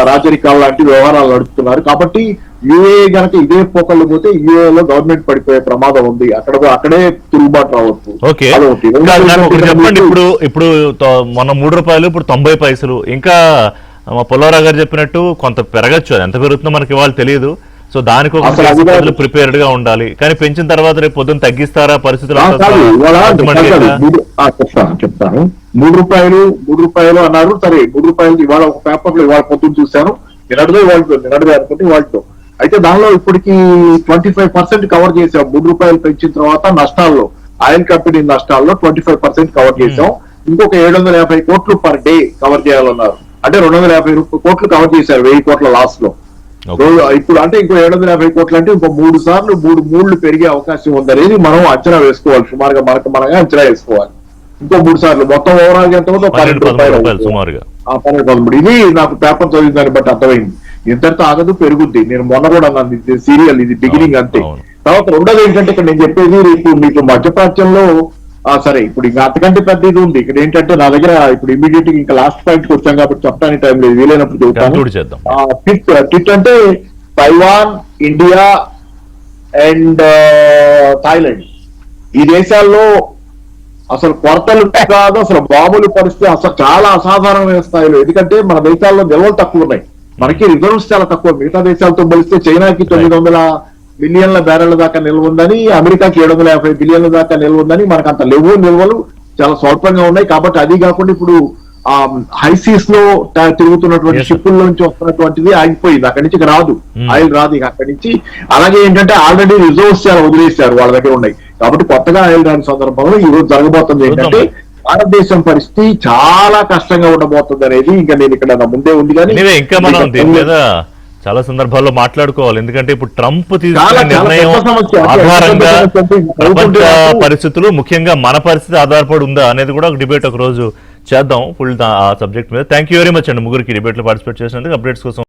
Speaker 4: రాజరికాల లాంటి వ్యవహారాలు నడుపుతున్నారు. కాబట్టి యుఏ గనక ఇదే పోకళ్ళు పోతే యుఏలో గవర్నమెంట్ పడిపోయే ప్రమాదం ఉంది. అక్కడే తిరుగుబాటు రావచ్చు.
Speaker 1: చెప్పండి, ఇప్పుడు మొన్న ₹3, ఇప్పుడు 90 పైసలు. ఇంకా మా పుల్లారావు గారు చెప్పినట్టు కొంత పెరగచ్చు, అది ఎంత పెరుగుతుందో మనకి ఇవాళ తెలియదు. సో దానికి ప్రిపేర్డ్ గా ఉండాలి. కానీ పెంచిన తర్వాత రేపు పొద్దున్న తగ్గిస్తారా పరిస్థితులు?
Speaker 4: చెప్తాను. ₹3 అన్నారు. సరే, ₹3 ఇవాళ ఒక పేపర్ లో ఇవాళ పొద్దున్న చూశాను, నిన్నటిదే అనుకుంటే వాళ్ళతో. అయితే దానిలో ఇప్పటికి 25% కవర్ చేసాం. ₹3 పెంచిన తర్వాత నష్టాల్లో, ఆయిల్ కంపెనీ నష్టాల్లో 25% కవర్ చేసాం. ఇంకొక 750 కోట్లు పర్ డే కవర్ చేయాలన్నారు. అంటే 250 కోట్లు కవర్ చేశారు 1000 కోట్ల లాస్ లో. ఇప్పుడు అంటే ఇంకో 750 కోట్లు అంటే ఇంకో 3 సార్లు 3 మూళ్లు పెరిగే అవకాశం ఉందనేది మనం అంచనా వేసుకోవాలి. సుమారుగా మనగా అంచనా వేసుకోవాలి. ఇంకో 3 సార్లు మొత్తం ఓవరాల్ గా ఎంత ₹12
Speaker 1: సుమారుగా
Speaker 4: 12-13. ఇది నాకు పేపర్ చదివిన దాన్ని బట్టి అర్థమైంది. ఇంతటితో ఆగదు, పెరుగుద్ది. నేను మొన్న కూడా అన్నాను, ఇది సీరియల్, ఇది బిగినింగ్ అంతే. తర్వాత రెండోది ఏంటంటే ఇక్కడ నేను చెప్పేది రేపు మీకు మధ్యప్రాచ్యంలో సరే ఇప్పుడు ఇంకా అంతకంటే పెద్ద ఇది ఉంది. ఇక్కడ ఏంటంటే నా దగ్గర ఇప్పుడు ఇమీడియట్ ఇంకా లాస్ట్ పాయింట్ కి వచ్చాం కాబట్టి చెప్పడానికి టైం లేదు, వీలైనప్పుడు చెబుతాను. టిట్ అంటే తైవాన్, ఇండియా అండ్ థాయిలాండ్, ఈ దేశాల్లో అసలు కొరతలు కాదు, అసలు మామూలు పరిస్థితి, అసలు చాలా అసాధారణమైన స్థాయిలో. ఎందుకంటే మన దేశాల్లో నిల్వలు తక్కువ ఉన్నాయి. మనకి రిజర్వ్స్ చాలా తక్కువ. మిగతా దేశాలతో పోలిస్తే చైనాకి 900 బిలియన్ల బ్యారెళ్ల దాకా నిల్వ ఉందని, అమెరికాకి 750 బిలియన్ల దాకా నిల్వ ఉందని, మనకు అంత నిల్వలు చాలా స్వల్పంగా ఉన్నాయి. కాబట్టి అది కాకుండా ఇప్పుడు ఆ హైసీస్ లో తిరుగుతున్నటువంటి షిప్పుల నుంచి వస్తున్నటువంటిది ఆగిపోయింది, అక్కడి నుంచి రాదు, ఆయిల్ రాదు ఇక అక్కడి నుంచి. అలాగే ఏంటంటే ఆల్రెడీ రిజర్వ్స్ చాలా వదిలేశారు, వాళ్ళ దగ్గర ఉన్నాయి. కాబట్టి కొత్తగా ఆయిల్ రాని సందర్భంలో ఈ రోజు జరగబోతుంది ఏంటంటే భారతదేశం పరిస్థితి చాలా కష్టంగా ఉండబోతుంది అనేది ఇంకా నేను ఇక్కడ నా ముందే ఉంది. కానీ
Speaker 1: ఇంకా మనం దీని మీద చాలా సందర్భాల్లో మాట్లాడుకోవాలి, ఎందుకంటే ఇప్పుడు ట్రంప్ తీసుకున్న నిర్ణయం ఆధారంగా ప్రపంచ పరిస్థితులు, ముఖ్యంగా మన పరిస్థితి ఆధారపడి ఉందా అనేది కూడా ఒక డిబేట్ ఒక రోజు చేద్దాం ఫుల్ ఆ సబ్జెక్ట్ మీద. థ్యాంక్ యూ వెరీ మచ్ అండి ముగ్గురికి డిబేట్ లో పార్టిసిపేట్ చేసినందుకు. అప్డేట్స్ కోసం